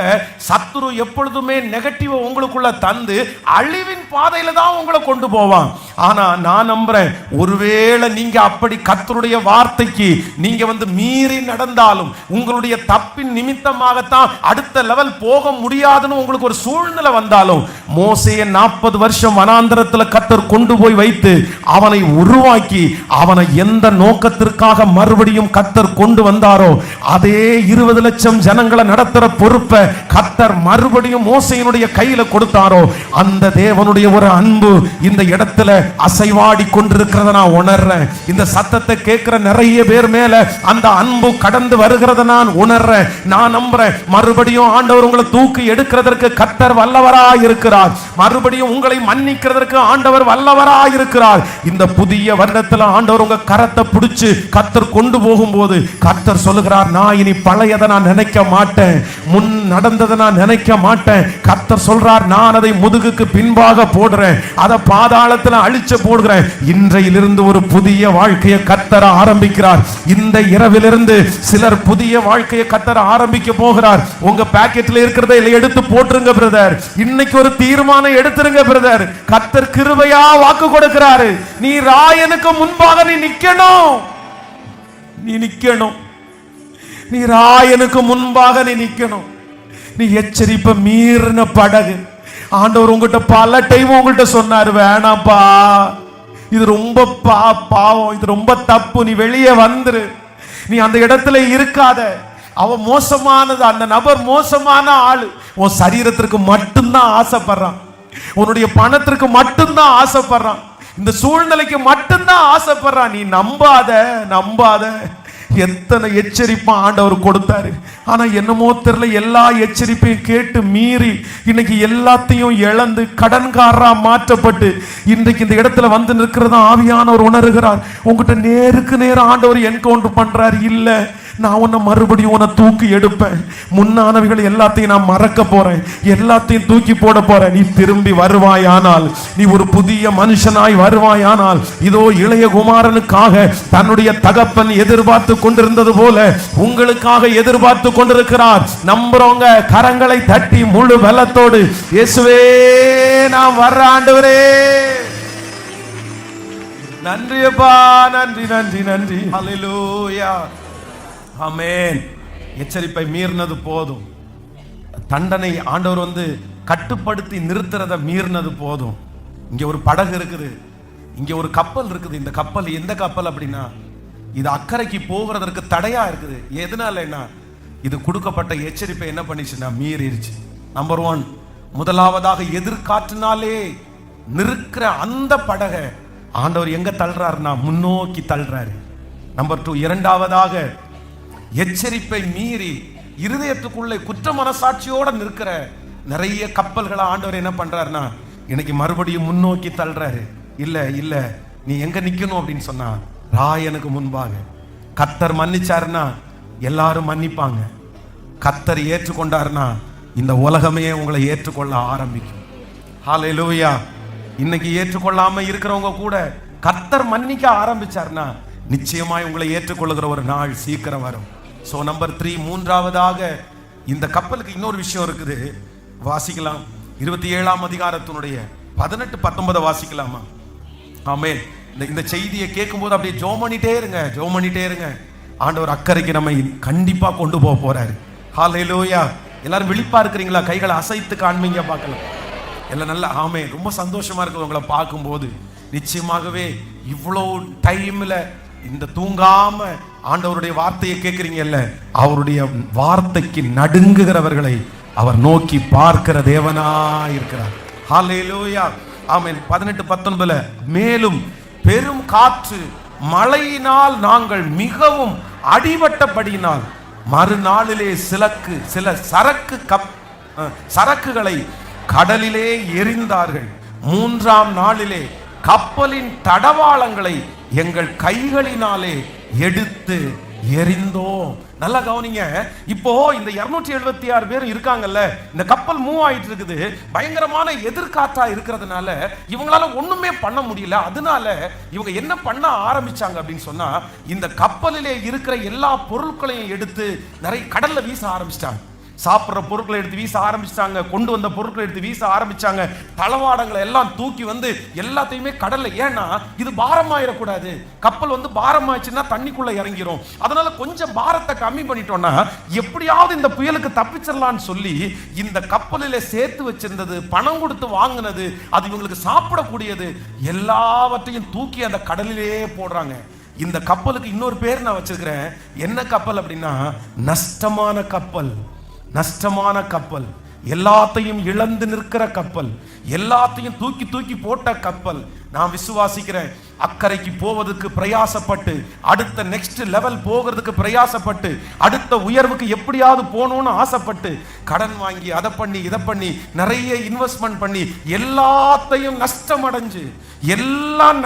சத்துரு எப்பொழுதுமே நெகட்டிவ் உங்களுக்குள்ள தந்து அழிவின் பாதையில தான் உங்களை கொண்டு போவான். ஆனா நான் நம்புறேன், ஒருவேளை நீங்க அப்படி கர்த்தருடைய வார்த்தைக்கு நீங்க மீறி நடந்தாலும் உங்களுடைய தப்பின் நிமித்தமாகத்தான் அடுத்த லெவல் போக முடியாதுன்னு உங்களுக்கு ஒரு சூழ்நிலை வந்தாலும், மோசேயை 40 வருஷம் வனாந்தரத்தில் கர்த்தர் கொண்டு போய் வைத்து அவனை உருவாக்கி அவனை எந்த நோக்கத்திற்காக மறுபடியும் கர்த்தர் கொண்டு வந்தாரோ அதே 20 லட்சம் ஜனங்களை நடத்துற பொறுப்பை கர்த்தர் மறுபடியும் மோசேயினுடைய கையில கொடுத்தாரோ, அந்த தேவனுடைய ஒரு அன்பு இந்த இடத்துல அசைவாடி கொண்டிருக்கிறத நான் உணர்றேன். இந்த சத்தத்தை கேட்கிற நிறைய பேர் மேல அந்த அன்பு கடந்து வருகிறத நான் உணர்றேன். நான் நம்புறேன், மறுபடியும் ஆண்டவர் உங்களை தூக்கி எடுக்கிறதற்கு கர்த்தர் வல்லவராய் இருக்கிறார். மறுபடியும் உங்களை மன்னிக்கிறதற்கு ஆண்டவர் வல்லவராய் இருக்கிறார். இந்த புதிய வருடத்துல ஆண்டவர் உங்க கரத்தை பிடிச்சு கர்த்தர் கொண்டு போகும்போது கர்த்தர் சொல்லுகிறார், நான் இனி பழையதை நான் நினைக்க மாட்டேன், முன் நடந்ததை நான் நினைக்க மாட்டேன். கர்த்தர் சொல்றார், நான் அதை முதுகுக்கு பின்பாக போடுறேன், அதை பாதாளத்தில் அழிச்சு போடுகிறேன். இன்றையிலிருந்து ஒரு புதிய வாழ்க்கையை கர்த்தர் ஆரம்பிக்கிறார். இந்த இரவிலிருந்து சிலர் புதிய வாழ்க்கையை கர்த்தர் ஆரம்பிக்க போகிறார். உங்க பாக்கெட்ல இருக்கிறதை எடுத்து போட்டுருங்க பிரதர். இன்னைக்கு ஒரு தீர்மானம் எடுத்துருங்க பிரதர். கர்த்தர் கிருபையா வாக்கு கொடுக்கிறாரு, நீ ராயனுக்கு முன்பாக நீ நிக்கணும், நீ ராயனுக்கு முன்பாக நீ நிக்கணும். நீ எச்சரிப்பை மீறின படகு. ஆண்டவர் உங்ககிட்ட பல டைம் உங்கள்கிட்ட சொன்னாரு, வேணாப்பா, இது ரொம்ப பாவம், இது ரொம்ப தப்பு, நீ வெளியே வந்துரு, நீ அந்த இடத்துல இருக்காத. அவன் மோசமானது, அந்த நபர் மோசமான ஆளு. உன் சரீரத்திற்கு மட்டும்தான் ஆசைப்படுறான், உன்னுடைய பணத்திற்கு மட்டும்தான் ஆசைப்படுறான், இந்த சூழ்நிலைக்கு மட்டும்தான் ஆசைப்படுறான். நீ நம்பாத. எத்தனை எச்சரிப்பா ஆண்டவர் கொடுத்தாரு. ஆனா என்னமோ தெரியல, எல்லா எச்சரிப்பையும் கேட்டு மீறி இன்னைக்கு எல்லாத்தையும் இழந்து கடன்காரரா மாற்றப்பட்டு இன்றைக்கு இந்த இடத்துல வந்து நிற்கிறதா ஆவியானவர் உணர்கிறார். உங்ககிட்ட நேருக்கு நேரம் ஆண்டவர் என்கவுண்டர் பண்றாரு. இல்ல, நான் உன்னை மறுபடியும் உன்னை தூக்கி எடுப்பேன். முன்னானவைகள் எல்லாத்தையும் நான் மறக்க போறேன், எல்லாத்தையும் தூக்கி போட போறேன். நீ திரும்பி வருவாயானால், நீ ஒரு புதிய மனுஷனாய் வருவாயானால், இதோ இளைய குமாரனுக்காக தன்னுடைய தகப்பன் எதிர்பார்த்து கொண்டிருந்தது போல உங்களுக்காக எதிர்பார்த்து கொண்டிருக்கிறார். நம்புறவங்க கரங்களை தட்டி முழு பலத்தோடு, இயேசுவே நான் வர்ற ஆண்டவரே, நன்றியப்பா, நன்றி. ஹல்லேலூயா, ஆமென். எச்சரிப்பை மீறினது போதும். தண்டனை ஆண்டவர் கட்டுப்படுத்தி நிறுத்துறத மீறினது போதும். இங்க ஒரு படகு இருக்குது, இங்க ஒரு கப்பல் இருக்குது. இந்த கப்பல் எந்த கப்பல் அப்படின்னா, இது அக்கறைக்கு போகிறதற்கு தடையா இருக்குது. எதனாலன்னா, இது கொடுக்கப்பட்ட எச்சரிப்பை என்ன பண்ணிச்சுன்னா மீறிடுச்சு. நம்பர் 1, முதலாவதாக எதிர்காற்றினாலே நிற்கிற அந்த படகை ஆண்டவர் எங்க தள்ளுறாருன்னா முன்னோக்கி தள்ளுறாரு. நம்பர் 2, இரண்டாவதாக எச்சரிப்பை மீறி இருதயத்துக்குள்ளே குற்ற மனசாட்சியோட நிற்கிற நிறைய கப்பல்களை ஆண்டவர் என்ன பண்றாருன்னா இன்னைக்கு மறுபடியும் முன்னோக்கி தள்ளுறாரு. இல்ல நீ எங்க நிக்கணும் அப்படின்னு சொன்னா, ராயனுக்கு முன்பாக. கர்த்தர் மன்னிச்சாருன்னா எல்லாரும் மன்னிப்பாங்க. கர்த்தர் ஏற்றுக்கொண்டாருன்னா இந்த உலகமே உங்களை ஏற்றுக்கொள்ள ஆரம்பிக்கும். ஹல்லேலூயா. இன்னைக்கு ஏற்றுக்கொள்ளாம இருக்கிறவங்க கூட கர்த்தர் மன்னிக்க ஆரம்பிச்சாருன்னா நிச்சயமாய் உங்களை ஏற்றுக்கொள்ளுகிற ஒரு நாள் சீக்கிரம் வரும். சோ நம்பர் 3, மூன்றாவதாக இந்த கப்பலுக்கு இன்னொரு விஷயம் இருக்குது. வாசிக்கலாம், 27ஆம் அதிகாரத்தினுடைய 18, 19 வாசிக்கலாமா? ஆமென். இந்த செய்தியை கேட்கும் போது அப்படியே ஜெபம் பண்ணிட்டே இருங்க. ஆண்டவர் அக்கறைக்கு நம்மை கண்டிப்பா கொண்டு போக போறாரு. ஹல்லேலூயா. எல்லாரும் விழிப்பா இருக்கிறீங்களா? கைகளை அசைத்து காண்பீங்க, பார்க்கலாம். எல்லாம் நல்லா. ஆமென். ரொம்ப சந்தோஷமா இருக்குது உங்களை பார்க்கும்போது. நிச்சயமாகவே இவ்வளோ டைம்ல இந்த தூங்காம ஆண்டவருடைய வார்த்தையை கேட்கிறீங்கல்ல, அவருடைய வார்த்தைக்கு நடுங்குகிறவர்களை அவர் நோக்கி பார்க்கிற தேவனாய் இருக்கிறார். ஹல்லேலூயா. ஆமென். 18, 19 மேலும் பெரும் காற்று மழையினால் நாங்கள் மிகவும் அடிபட்டபடியினால் மறுநாளிலே சில சரக்குகளை கடலிலே எறிந்தார்கள். 3ஆம் நாளிலே கப்பலின் தடவாளங்களை எங்கள் கைகளினாலே எடுத்து எறிந்தோம். நல்லா கவனிங்க. இப்போ இந்த 276 பேர் இருக்காங்கல்ல, இந்த கப்பல் மூவ் ஆயிட்டு இருக்குது. பயங்கரமான எதிர்காற்றா இருக்கிறதுனால இவங்களால ஒண்ணுமே பண்ண முடியல. அதனால இவங்க என்ன பண்ண ஆரம்பிச்சாங்க அப்படின்னு சொன்னா, இந்த கப்பலிலே இருக்கிற எல்லா பொருட்களையும் எடுத்து நிறைய கடல்ல வீச ஆரம்பிச்சிட்டாங்க. சாப்பிட்ற பொருட்களை எடுத்து வீச ஆரம்பிச்சிட்டாங்க, கொண்டு வந்த பொருட்களை எடுத்து வீச ஆரம்பிச்சாங்க. தளவாடங்களை எல்லாம் தூக்கி எல்லாத்தையுமே கடல்ல. ஏன்னா இது பாரமாயிடக்கூடாது. கப்பல் பாரமாயிடுச்சுன்னா தண்ணிக்குள்ள இறங்கிரும். அதனால கொஞ்சம் பாரத்தை கம்மி பண்ணிட்டோம்னா எப்படியாவது இந்த புயலுக்கு தப்பிச்சிடலான்னு சொல்லி இந்த கப்பலில சேர்த்து வச்சிருந்தது, பணம் கொடுத்து வாங்கினது, அது இவங்களுக்கு சாப்பிடக்கூடியது எல்லாவற்றையும் தூக்கி அந்த கடலிலே போடுறாங்க. இந்த கப்பலுக்கு இன்னொரு பேர் நான் வச்சிருக்கிறேன். என்ன கப்பல் அப்படின்னா, நஷ்டமான கப்பல், எல்லாத்தையும் இழந்து நிற்கிற கப்பல், எல்லாத்தையும் தூக்கி போட்ட கப்பல். நான் விசுவாசிக்கிறேன், அக்கறைக்கு போவதற்கு பிரயாசப்பட்டு, அடுத்த நெக்ஸ்ட் லெவல் போகிறதுக்கு பிரயாசப்பட்டு, அடுத்த உயர்வுக்கு எப்படியாவது போகணும்னு ஆசைப்பட்டு கடன் வாங்கி அதை பண்ணி இதை பண்ணி நிறைய இன்வெஸ்ட்மெண்ட் பண்ணி எல்லாத்தையும்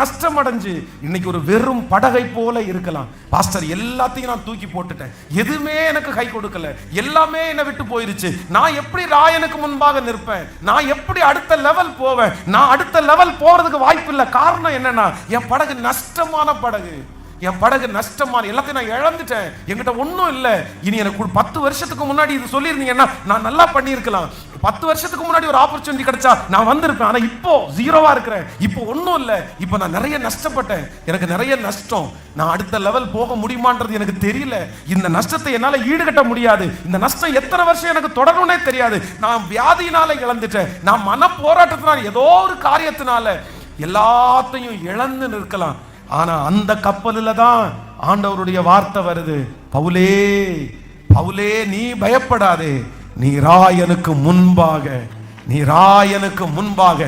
நஷ்டமடைஞ்சு இன்னைக்கு ஒரு வெறும் படகை போல இருக்கலாம். பாஸ்டர், எல்லாத்தையும் நான் தூக்கி போட்டுட்டேன், எதுவுமே எனக்கு கை கொடுக்கல, எல்லாமே என்னை விட்டு போயிருச்சு, நான் எப்படி ராயனுக்கு முன்பாக நிற்பேன்? நான் எப்படி அடுத்த லெவல் போவேன்? நான் அடுத்த லெவல் போறதுக்கு வாய்ப்பு இல்லை. காரணம் என்னன்னா, என் படகு நஷ்டமான படகு, எல்லாத்தையும் நான் இழந்துட்டேன், என்கிட்ட ஒன்றும் இல்லை. இனி எனக்கு 10 வருஷத்துக்கு முன்னாடி இது சொல்லியிருந்தீங்கன்னா நான் நல்லா பண்ணியிருக்கலாம். 10 வருஷத்துக்கு முன்னாடி ஒரு ஆப்பர்ச்சுனிட்டி கிடைச்சா நான் வந்திருப்பேன். ஆனா இப்போ ஜீரோவா இருக்கிறேன், இப்போ ஒன்றும் இல்லை, இப்போ நான் நிறைய நஷ்டப்பட்டேன், எனக்கு நிறைய நஷ்டம். நான் அடுத்த லெவல் போக முடியுமான்றது எனக்கு தெரியல. இந்த நஷ்டத்தை என்னால் ஈடுகட்ட முடியாது. இந்த நஷ்டம் எத்தனை வருஷம் எனக்கு தொடரும்னே தெரியாது. நான் வியாதியினால இழந்துட்டேன், நான் மன போராட்டத்தினால, ஏதோ ஒரு காரியத்தினால எல்லாத்தையும் இழந்து நிற்கலாம். ஆனா அந்த கப்பலில் தான் ஆண்டவருடைய வார்த்தை வருது, பவுலே பவுலே நீ பயப்படாதே, நீ ராயனுக்கு முன்பாக, நீ ராயனுக்கு முன்பாக.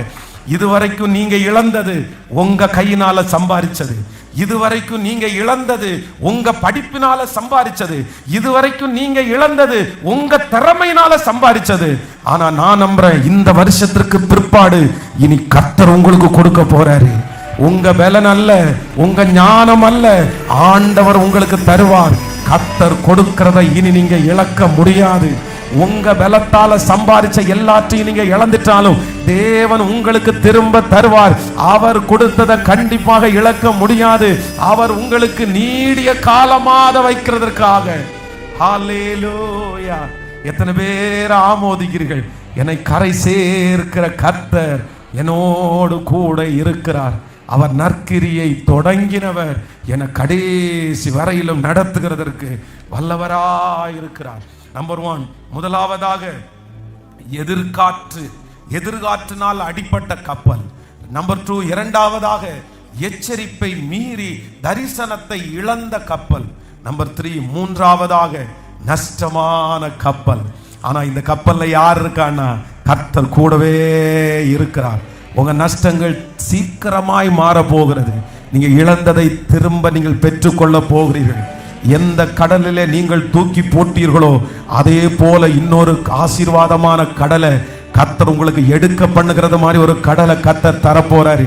இதுவரைக்கும் நீங்க இழந்தது உங்க கையினால சம்பாதிச்சது, இதுவரைக்கும் நீங்க இழந்தது உங்க படிப்பினால சம்பாதிச்சது, இதுவரைக்கும் நீங்க இழந்தது உங்க திறமையினால சம்பாதிச்சது. ஆனா நான் நம்புறேன், இந்த வருஷத்திற்கு பிற்பாடு இனி கர்த்தர் உங்களுக்கு கொடுக்க போறாரு. உங்க பலன் அல்ல, உங்க ஞானம் அல்ல, ஆண்டவர் உங்களுக்கு தருவார். கர்த்தர் கொடுக்கிறத இனி நீங்க இழக்க முடியாது. உங்க பலத்தால சம்பாதிச்ச எல்லாத்தையும் நீங்க இழந்துட்டாலும் தேவன் உங்களுக்கு திரும்ப தருவார். அவர் கொடுத்ததை கண்டிப்பாக இழக்க முடியாது. அவர் உங்களுக்கு நீடிய காலமாக வைக்கிறதற்காக. ஹல்லேலூயா! எத்தனை பேர் ஆமோதிக்கிறீர்கள்? என்னை கரை சேர்க்கிற கர்த்தர் என்னோடு கூட இருக்கிறார். அவர் நற்கிரியை தொடங்கினவர் என கடைசி வரையிலும் நடத்துகிறதற்கு வல்லவராயிருக்கிறார். நம்பர் 1, முதலாவதாக எதிர்காற்றினால் அடிப்பட்ட கப்பல். நம்பர் 2, இரண்டாவதாக எச்சரிப்பை மீறி தரிசனத்தை இழந்த கப்பல். நம்பர் 3, மூன்றாவதாக நஷ்டமான கப்பல். ஆனா இந்த கப்பல்ல யார் இருக்கான்னா கர்த்தர் கூடவே இருக்கிறார். உங்க நஷ்டங்கள் சீக்கிரமாய் மாற போகிறது. நீங்க இழந்ததை திரும்ப நீங்கள் பெற்றுக்கொள்ள போகிறீர்கள். எந்த கடலிலே நீங்கள் தூக்கி போட்டீர்களோ அதே போல இன்னொரு ஆசீர்வாதமான கடலை கர்த்தர் உங்களுக்கு எடுக்க பண்ணுகிறது மாதிரி ஒரு கடலை கர்த்தர் தரப்போறாரு.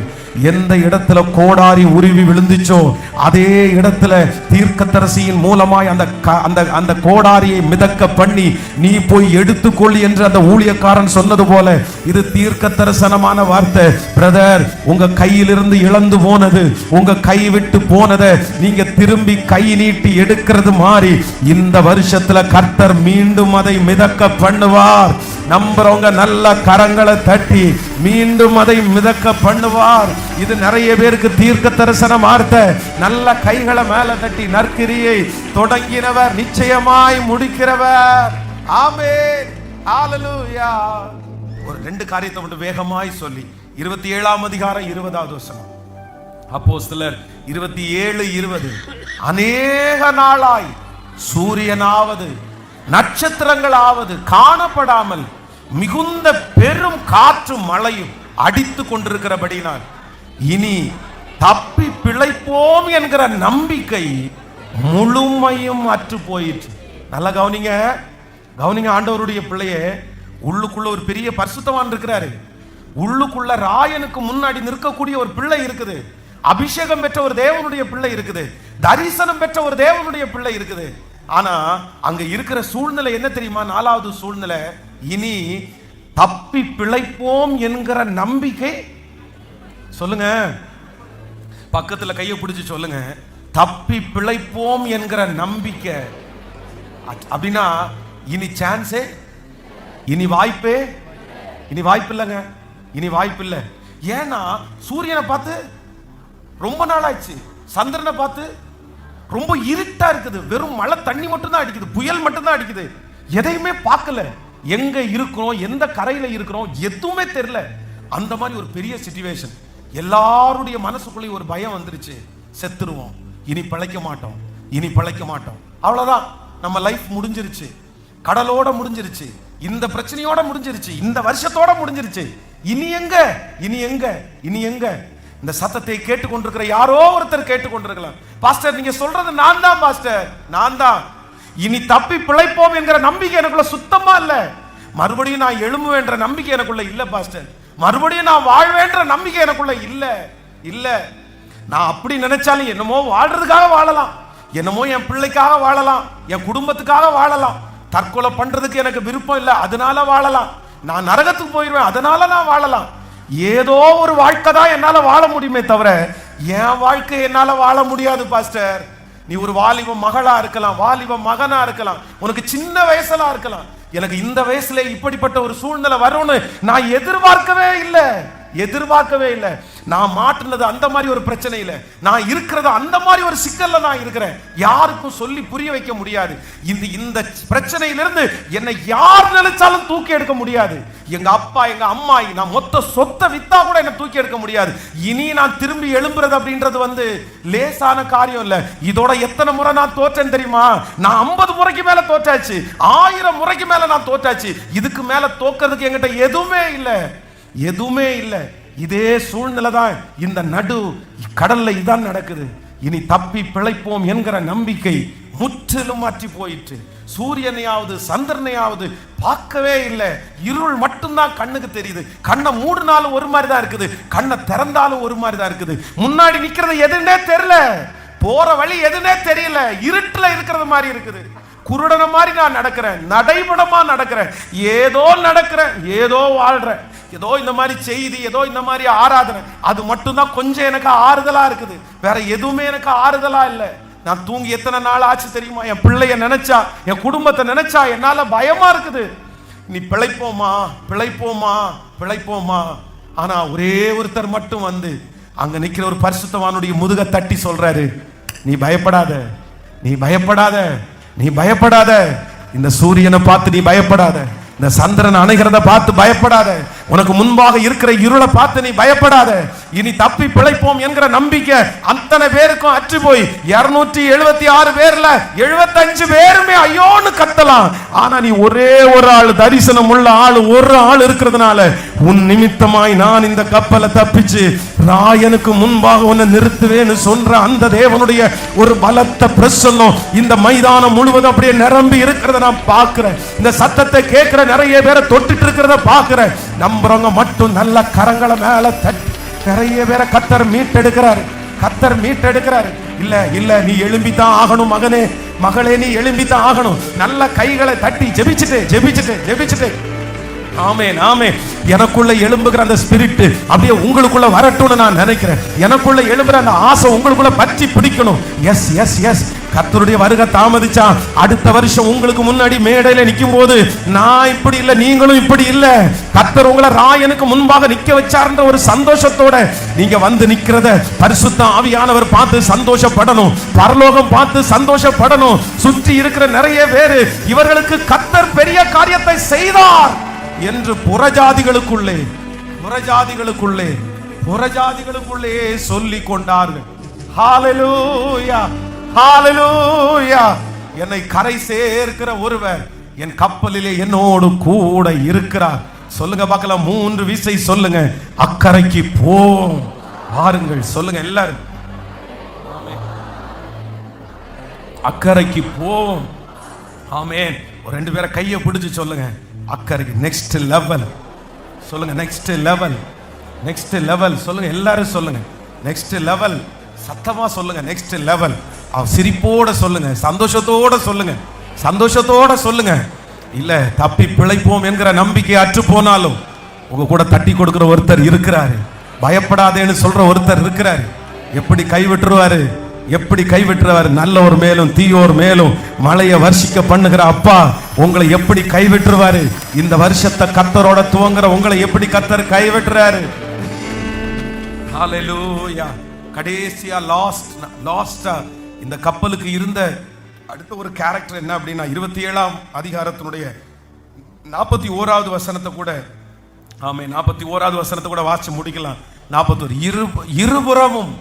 எந்த இடத்துல கோடாரி உருவி விழுந்துச்சோ அதே இடத்துல தீர்க்கதரிசியின் மூலமாய் அந்த கோடாரியை மிதக்க பண்ணி நீ போய் எடுத்துக்கொள் என்று அந்த ஊழியக்காரன் சொன்னது போல இது தீர்க்க தரிசனமான வார்த்தை. பிரதர், உங்க கையிலிருந்து இழந்து போனது, உங்க கை விட்டு போனதை நீங்க திரும்பி கை நீட்டி எடுக்கிறது மாதிரி இந்த வருஷத்துல கர்த்தர் மீண்டும் அதை மிதக்க பண்ணுவார். நம்புறவங்க நல்ல கரங்களை தட்டி மீண்டும் அதை மிதக்க பண்ணுவார். இது நிறைய பேருக்கு தீர்க்க தரிசன வார்த்தை. நல்ல கைகளை மேல தட்டி நற்கிரியை தொடங்கினவர் நிச்சயமாய் முடிக்கிறவர். ஆமென், ஹல்லேலூயா. ஒரு 2 காரியத்தை மட்டும் வேகமாய் சொல்லி 27ஆம் அதிகாரம் 20வது வசனம். அப்போஸ்தலர் 27:20. அநேக நாளாய் சூரியனாவது நட்சத்திரங்களாவது காணப்படாமல் மிகுந்த பெரும் காற்றும் மழையும் அடித்து கொண்டிருக்கிறபடினால் இனி தப்பி பிழைப்போம் என்கிற நம்பிக்கை முழுமையும் அற்று போயிற்று. நல்லா கவனிங்க. ஆண்டவருடைய பிள்ளையே, உள்ளுக்குள்ள ஒரு பெரிய பரிசுத்தவான் இருக்கிறாரு. உள்ளுக்குள்ள ராயனுக்கு முன்னாடி நிற்கக்கூடிய ஒரு பிள்ளை இருக்குது. அபிஷேகம் பெற்ற ஒரு தேவனுடைய பிள்ளை இருக்குது. தரிசனம் பெற்ற ஒரு தேவனுடைய பிள்ளை இருக்குது. ஆனா அங்க இருக்கிற சூழ்நிலை என்ன தெரியுமா? 4வது சூழ்நிலை, இனி தப்பி பிழைப்போம் என்கிற நம்பிக்கை. சொல்லுங்க, பக்கத்துல கையை பிடிச்சு சொல்லுங்க, தப்பி பிழைப்போம் என்கிற நம்பிக்கை. அப்படின்னா இனி சான்ஸே, இனி வாய்ப்பே, இனி வாய்ப்பு இல்லைங்க, இனி வாய்ப்பு இல்லை. ஏன்னா சூரியனை பார்த்து ரொம்ப நாள் ஆயிடுச்சு, சந்திரனை பார்த்து ரொம்ப இருட்டா இருக்குது, வெறும் மழை தண்ணி மட்டும் தான் அடிக்குது, புயல் மட்டும் தான் அடிக்குது, எதையுமே பார்க்கல, எங்க இருக்கிறோம், எந்த கரையில இருக்கிறோம் எதுவுமே தெரியல. அந்த மாதிரி ஒரு பெரிய சிச்சுவேஷன். எல்லாருடைய மனசுக்குள்ளே ஒரு பயம் வந்துருச்சு, செத்துருவோம், இனி பிழைக்க மாட்டோம், இனி பிழைக்க மாட்டோம், அவ்வளவுதான், நம்ம லைஃப் முடிஞ்சிருச்சு, கடலோட முடிஞ்சிருச்சு, இந்த பிரச்சனையோட முடிஞ்சிருச்சு, இந்த வருஷத்தோட முடிஞ்சிருச்சு, இனி எங்க, இனி எங்க, இனி எங்க? இந்த சத்தத்தை கேட்டுக்கொண்டிருக்கிற யாரோ ஒருத்தர் கேட்டுக்கொண்டிருக்கலாம், பாஸ்டர் நீங்க சொல்றது நான் தான் பாஸ்டர், நான் தான், இனி தப்பி பிழைப்போம் என்கிற நம்பிக்கை எனக்குள்ள சுத்தமா இல்ல, மறுபடியும் நான் எழும்புவேன்ற நம்பிக்கை எனக்குள்ள இல்ல பாஸ்டர், மறுபடியும் நான் வாழ்வேன்ற நம்பிக்கை எனக்குள்ள இல்ல. இல்ல, நான் அப்படி நினைச்சாலும் என்னமோ வாழ்றதுக்காக வாழலாம், என்னமோ என் பிள்ளைக்காக வாழலாம், என் குடும்பத்துக்காக வாழலாம், தற்கொலை பண்றதுக்கு எனக்கு விருப்பம் இல்லை அதனால வாழலாம், நான் நரகத்துக்கு போயிடுவேன் அதனால நான் வாழலாம், ஏதோ ஒரு வாழ்க்கை தான் என்னால வாழ முடியுமே தவிர என் வாழ்க்கை என்னால வாழ முடியாது பாஸ்டர். நீ ஒரு வாலிப மகளா இருக்கலாம், வாலிப மகனா இருக்கலாம், உனக்கு சின்ன வயசுல இருக்கலாம், எனக்கு இந்த வயசுல இப்படிப்பட்ட ஒரு சூழ்நிலை வரும்னு நான் எதிர்பார்க்கவே இல்லை, எதிர்பார்க்கவே இல்லை. நான் மாட்டினது அந்த மாதிரி ஒரு பிரச்சனை இல்லை, நான் இருக்கிறது அந்த மாதிரி ஒரு சிக்கல்ல நான் இருக்கிறேன். யாருக்கும் சொல்லி புரிய வைக்க முடியாது. இந்த பிரச்சனையிலிருந்து என்னை யார் நினைச்சாலும் தூக்கி எடுக்க முடியாது. எங்க அப்பா எங்க அம்மா நான் மொத்த சொத்தை வித்தா கூட என்ன தூக்கி எடுக்க முடியாது. இனி நான் திரும்பி எழும்புறது அப்படின்றது லேசான காரியம் இல்ல. இதோட எத்தனை முறை நான் தோற்றேன் தெரியுமா? நான் 50 முறைக்கு மேல தோற்றாச்சு, 1000 முறைக்கு மேல நான் தோற்றாச்சு. இதுக்கு மேல தோக்கிறதுக்கு என்கிட்ட எதுவுமே இல்லை, எதுவுமே இல்லை. இதே சூழ்நிலை தான் இந்த நடு கடல்ல இதான் நடக்குது. இனி தப்பி பிழைப்போம் என்கிற நம்பிக்கை முற்றிலும் மாற்றி போயிற்று. சூரியனையாவது சந்திரனையாவது பார்க்கவே இல்லை, இருள் மட்டும்தான் கண்ணுக்கு தெரியுது. கண்ணை மூடினாலும் ஒரு மாதிரி தான் இருக்குது, கண்ணை திறந்தாலும் ஒரு மாதிரி தான் இருக்குது. முன்னாடி நிக்கிறது எதுன்னே தெரியல, போற வழி எதுன்னே தெரியல, இருட்டுல இருக்கிறது மாதிரி இருக்குது. குருடன மாதிரி நான் நடக்கிறேன், நடைபடமா நடக்கிறேன், ஏதோ நடக்கிறேன், ஏதோ வாழ்றேன். ஏதோ இந்த மாதிரி செய்தி, ஏதோ இந்த மாதிரி ஆராதனை, அது மட்டும்தான் கொஞ்சம் எனக்கு ஆறுதலா இருக்குது. வேற எதுவுமே எனக்கு ஆறுதலா இல்லை. நான் தூங்கி எத்தனை நாள் ஆச்சு தெரியுமா? என் பிள்ளைய நினைச்சா, என் குடும்பத்தை நினைச்சா என்னால பயமா இருக்குது. நீ பிழைப்போமா பிழைப்போமா பிழைப்போமா. ஆனா ஒரே ஒருத்தர் மட்டும் அங்க நிக்கிற ஒரு பரிசுத்தவானுடைய முதுக தட்டி சொல்றாரு, நீ பயப்படாத, நீ பயப்படாத, நீ பயப்படாத. இந்த சூரியனை பார்த்து நீ பயப்படாத, இந்த சந்திரன் அணைகிறத பார்த்து பயப்படாத, உனக்கு முன்பாக இருக்கிற இருளை பார்த்து நீ பயப்படாத. இனி தப்பி பிழைப்போம் என்கிற நம்பிக்கை அத்தனை பேருக்கும் அற்று போய் 276 பேர்ல 75 பேருமே ஐயோன்னு கத்தலாம். ஆனா நீ ஒரே ஒரு ஆள், தரிசனம் உள்ள ஆள், ஒரு ஆள் இருக்கிறதுனால உன் நிமித்தமாய் நான் இந்த கப்பலை தப்பிச்சு ராயனுக்கு முன்பாக உன்னை நிறுத்துவேன்னு சொல்ற அந்த தேவனுடைய ஒரு பலத்த பிரசன்னம் இந்த மைதானம் முழுவதும் அப்படியே நிரம்பி இருக்கிறத நான் பார்க்கிறேன். இந்த சத்தத்தை கேட்கிற நிறைய பேரை தொட்டுட்டு இருக்கிறத பார்க்கிறேன். நம்புறவங்க மட்டும் நல்ல கரங்களை மேல தட்டி நிறைய பேரை கத்தர் மீட்டெடுக்கிறாரு, கத்தர் மீட்டெடுக்கிறாரு. இல்ல இல்ல, நீ எழும்பித்தான் ஆகணும் மகனே, மகளே, நீ எழும்பித்தான் ஆகணும். நல்ல கைகளை தட்டி ஜெபிச்சுட்டு ஜெபிச்சுட்டு ஜெபிச்சுட்டு ஆமென் ஆமென். எனக்குள்ள எழும்புகிற அந்த ஸ்பிரிட் அப்படியே உங்களுக்குள்ள வரட்டும்னு நான் நினைக்கிறேன். எனக்குள்ள எழும்புற அந்த ஆசை உங்களுக்குள்ள பற்றி பிடிக்கணும். Yes yes yes. கர்த்தருடைய வருகை தாமதிச்சா அடுத்த வருஷம் உங்களுக்கு முன்னாடி மேடையில நிக்கும் போது நான் இப்படி இல்லை, நீங்களும் இப்படி இல்லை, கர்த்தர் உங்களை ராயனுக்கு முன்பாக நிக்க வச்சார்ன்ற ஒரு சந்தோஷத்தோட நீங்க நிக்கிறத பரிசுத்த ஆவியானவர் பார்த்து சந்தோஷப்படணும், பரலோகம் பார்த்து சந்தோஷப்படணும். சுற்றி இருக்கிற நிறைய பேரு இவர்களுக்கு கர்த்தர் பெரிய காரியத்தை செய்தார் என்று புறஜாதிகளுக்குள்ளே சொல்லிக் கொண்டார்கள். ஹalleluya ஹalleluya. என்னை கரை சேர்க்கிற ஒருவர் என் கப்பலிலே என்னோடு கூட இருக்கிறார். சொல்லுங்க பார்க்கலாம், 3 விசை சொல்லுங்க. அக்கரைக்கு போம் வாருங்கள். சொல்லுங்க எல்லாரும், அக்கரைக்கு போம். ஆமென். ஒரு 2 பேரை கையை பிடிச்சு சொல்லுங்க, அக்கறைக்கு. நெக்ஸ்ட் லெவல் சொல்லுங்க, நெக்ஸ்ட் லெவல், நெக்ஸ்ட் லெவல் சொல்லுங்க. எல்லாரும் சொல்லுங்க, நெக்ஸ்ட் லெவல். சத்தமா சொல்லுங்க, நெக்ஸ்ட் லெவல். சிரிப்போட சொல்லுங்க, சந்தோஷத்தோட சொல்லுங்க, சந்தோஷத்தோட சொல்லுங்க. இல்ல தப்பி பிழைப்போம் என்கிற நம்பிக்கை அற்று போனாலும் உங்க கூட தட்டி கொடுக்கிற ஒருத்தர் இருக்கிறாரு, பயப்படாதேன்னு சொல்ற ஒருத்தர் இருக்கிறாரு. எப்படி கைவிட்டுருவாரு, எப்படி கைவிட்டுருவாரு? நல்லோர் மேலும் தீயோர் மேலும் மழையை வர்ஷிக்க பண்ணுகிற அப்பா உங்களை எப்படி கைவிட்டுருவாரு? இந்த வருஷத்தை கர்த்தரோட துவங்குற உங்களை எப்படி கர்த்தர் கைவிட்டுறாரு? ஹalleluya. கடைசியா லாஸ்டா இந்த கப்பலுக்கு இருந்த அடுத்த ஒரு கேரக்டர் என்ன அப்படின்னா 27ஆம் அதிகாரத்தினுடைய 41வது வசனத்தை கூட, ஆமே 41வது வசனத்தை கூட வாசிச்சு முடிக்கலாம். 41. இருபுறமும்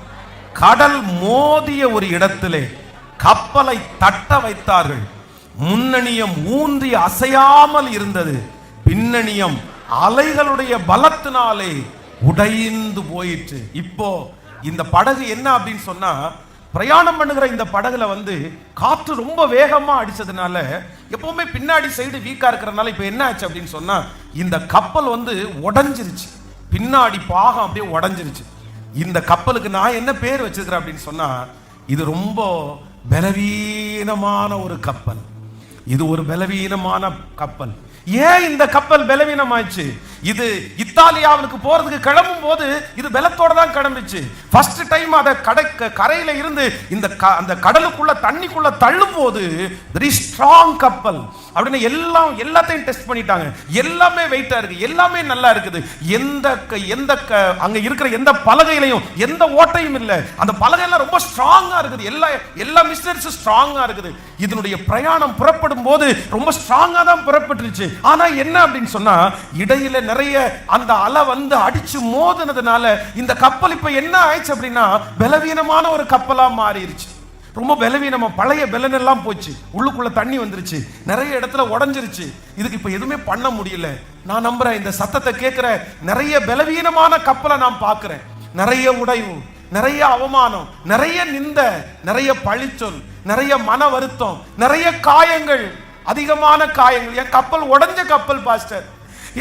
கடல் மோதிய ஒரு இடத்திலே கப்பலை தட்ட வைத்தார்கள். முன்னணியம் ஊன்றி அசையாமல் இருந்தது, பின்னணியம் அலைகளுடைய பலத்தினாலே உடைந்து போயிற்று. இப்போ இந்த படகு என்ன அப்படின்னு சொன்னா, பிரயாணம் பண்ணுகிற இந்த படகுல காற்று ரொம்ப வேகமா அடிச்சதுனால எப்பவுமே பின்னாடி சைடு வீக்கா இருக்கிறதுனால இப்ப என்ன ஆச்சு அப்படின்னு சொன்னா, இந்த கப்பல் உடைஞ்சிருச்சு, பின்னாடி பாகம் அப்படியே உடைஞ்சிருச்சு. இந்த கப்பலுக்கு நான் என்ன பேர் வச்சிருக்கிறேன் அப்படின்னு சொன்னா, இது ரொம்ப பலவீனமான ஒரு கப்பல். இது ஒரு பலவீனமான கப்பல். ஏன் இந்த கப்பல் பலவீனமாச்சு? இது இத்தாலியாவுக்கு போறதுக்கு கிளம்பும் போது இது பலத்தோட தான் கிளம்பிச்சு. ஃபர்ஸ்ட் டைம் அதை கரையில இருந்து அந்த கடலுக்குள்ள தண்ணிக்குள்ள தள்ளும் போது வெரி ஸ்ட்ராங் கப்பல் அப்படின்னு எல்லாத்தையும் டெஸ்ட் பண்ணிட்டாங்க. எல்லாமே வெயிட்டா இருக்கு, எல்லாமே நல்லா இருக்குது. அங்க இருக்கிற எந்த பலகையிலையும் எந்த ஓட்டையும் இல்லை. அந்த பலகையெல்லாம் ரொம்ப ஸ்ட்ராங்கா இருக்குது. எல்லா மிஷினரிஸும் ஸ்ட்ராங்கா இருக்குது. இதனுடைய பிரயாணம் புறப்படும் போது ரொம்ப ஸ்ட்ராங்கா தான் புறப்பட்டுருச்சு. ஆனா என்ன அப்படின்னு சொன்னா, இடையில நிறைய அந்த அலை வந்து அடிச்சு மோதினதுனால இந்த கப்பல் இப்ப என்ன ஆயிடுச்சு அப்படின்னா பலவீனமான ஒரு கப்பலா மாறிடுச்சு. ரொம்ப பலவீனமா, பழைய பலன் எல்லாம் போச்சு, உள்ளுக்குள்ள தண்ணி வந்துருச்சு, நிறைய இடத்துல உடஞ்சிருச்சு. இதுக்கு இப்ப எதுவுமே பண்ண முடியல. நான் நம்புறேன் இந்த சத்தத்தை கேட்கிற நிறைய பலவீனமான கப்பலை நான் பார்க்கிறேன். நிறைய உடைவு, நிறைய அவமானம், நிறைய நிந்த, நிறைய பழிச்சொல், நிறைய மன வருத்தம், நிறைய காயங்கள், அதிகமான காயங்கள். என் கப்பல் உடைஞ்ச கப்பல் பாஸ்டர்,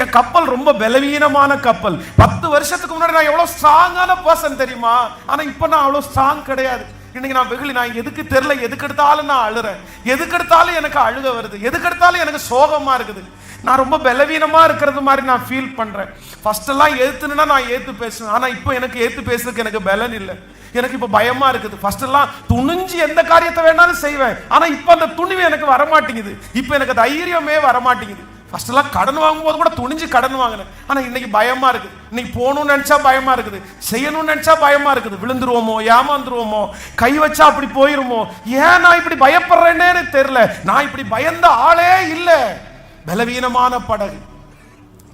என் கப்பல் ரொம்ப பலவீனமான கப்பல். 10 வருஷத்துக்கு முன்னாடி நான் எவ்வளவு ஸ்ட்ராங்கான பர்சன் தெரியுமா? ஆனா இப்ப நான் அவ்வளவு ஸ்ட்ராங் கிடையாது. இன்னைக்கு நான் வெகுளி, நான் எதுக்கு தெரியல, எதுக்கு எடுத்தாலும் நான் அழுறேன், எதுக்கு எடுத்தாலும் எனக்கு அழுக வருது, எதுக்கு எடுத்தாலும் எனக்கு சோகமா இருக்குது. நான் ரொம்ப பலவீனமா இருக்கிறது மாதிரி நான் ஃபீல் பண்றேன். ஃபர்ஸ்ட் எல்லாம் ஏத்துனா நான் ஏத்து பேசுவேன். ஆனா இப்போ எனக்கு ஏத்து பேசுறதுக்கு எனக்கு பலன் இல்லை. எனக்கு இப்ப பயமா இருக்குது. ஃபர்ஸ்ட் எல்லாம் துணிஞ்சு எந்த காரியத்தை வேணாலும் செய்வேன். ஆனா இப்ப அந்த துணிவு எனக்கு வரமாட்டேங்குது. இப்ப எனக்கு தைரியமே வரமாட்டேங்குது. ஃபர்ஸ்ட் எல்லாம் கடன் வாங்கும் போது கூட துணிஞ்சு கடன் வாங்கினேன். ஆனா இன்னைக்கு பயமா இருக்குது. இன்னைக்கு போகணும்னு நினைச்சா பயமா இருக்குது, செய்யணும்னு நினைச்சா பயமா இருக்குது. விழுந்துருவோமோ, ஏமாந்துருவோமோ, கை வச்சா அப்படி போயிருமோ. ஏன் நான் இப்படி பயப்படுறேன்னே தெரியல. நான் இப்படி பயந்த ஆளே இல்லை. பலவீனமான படகு,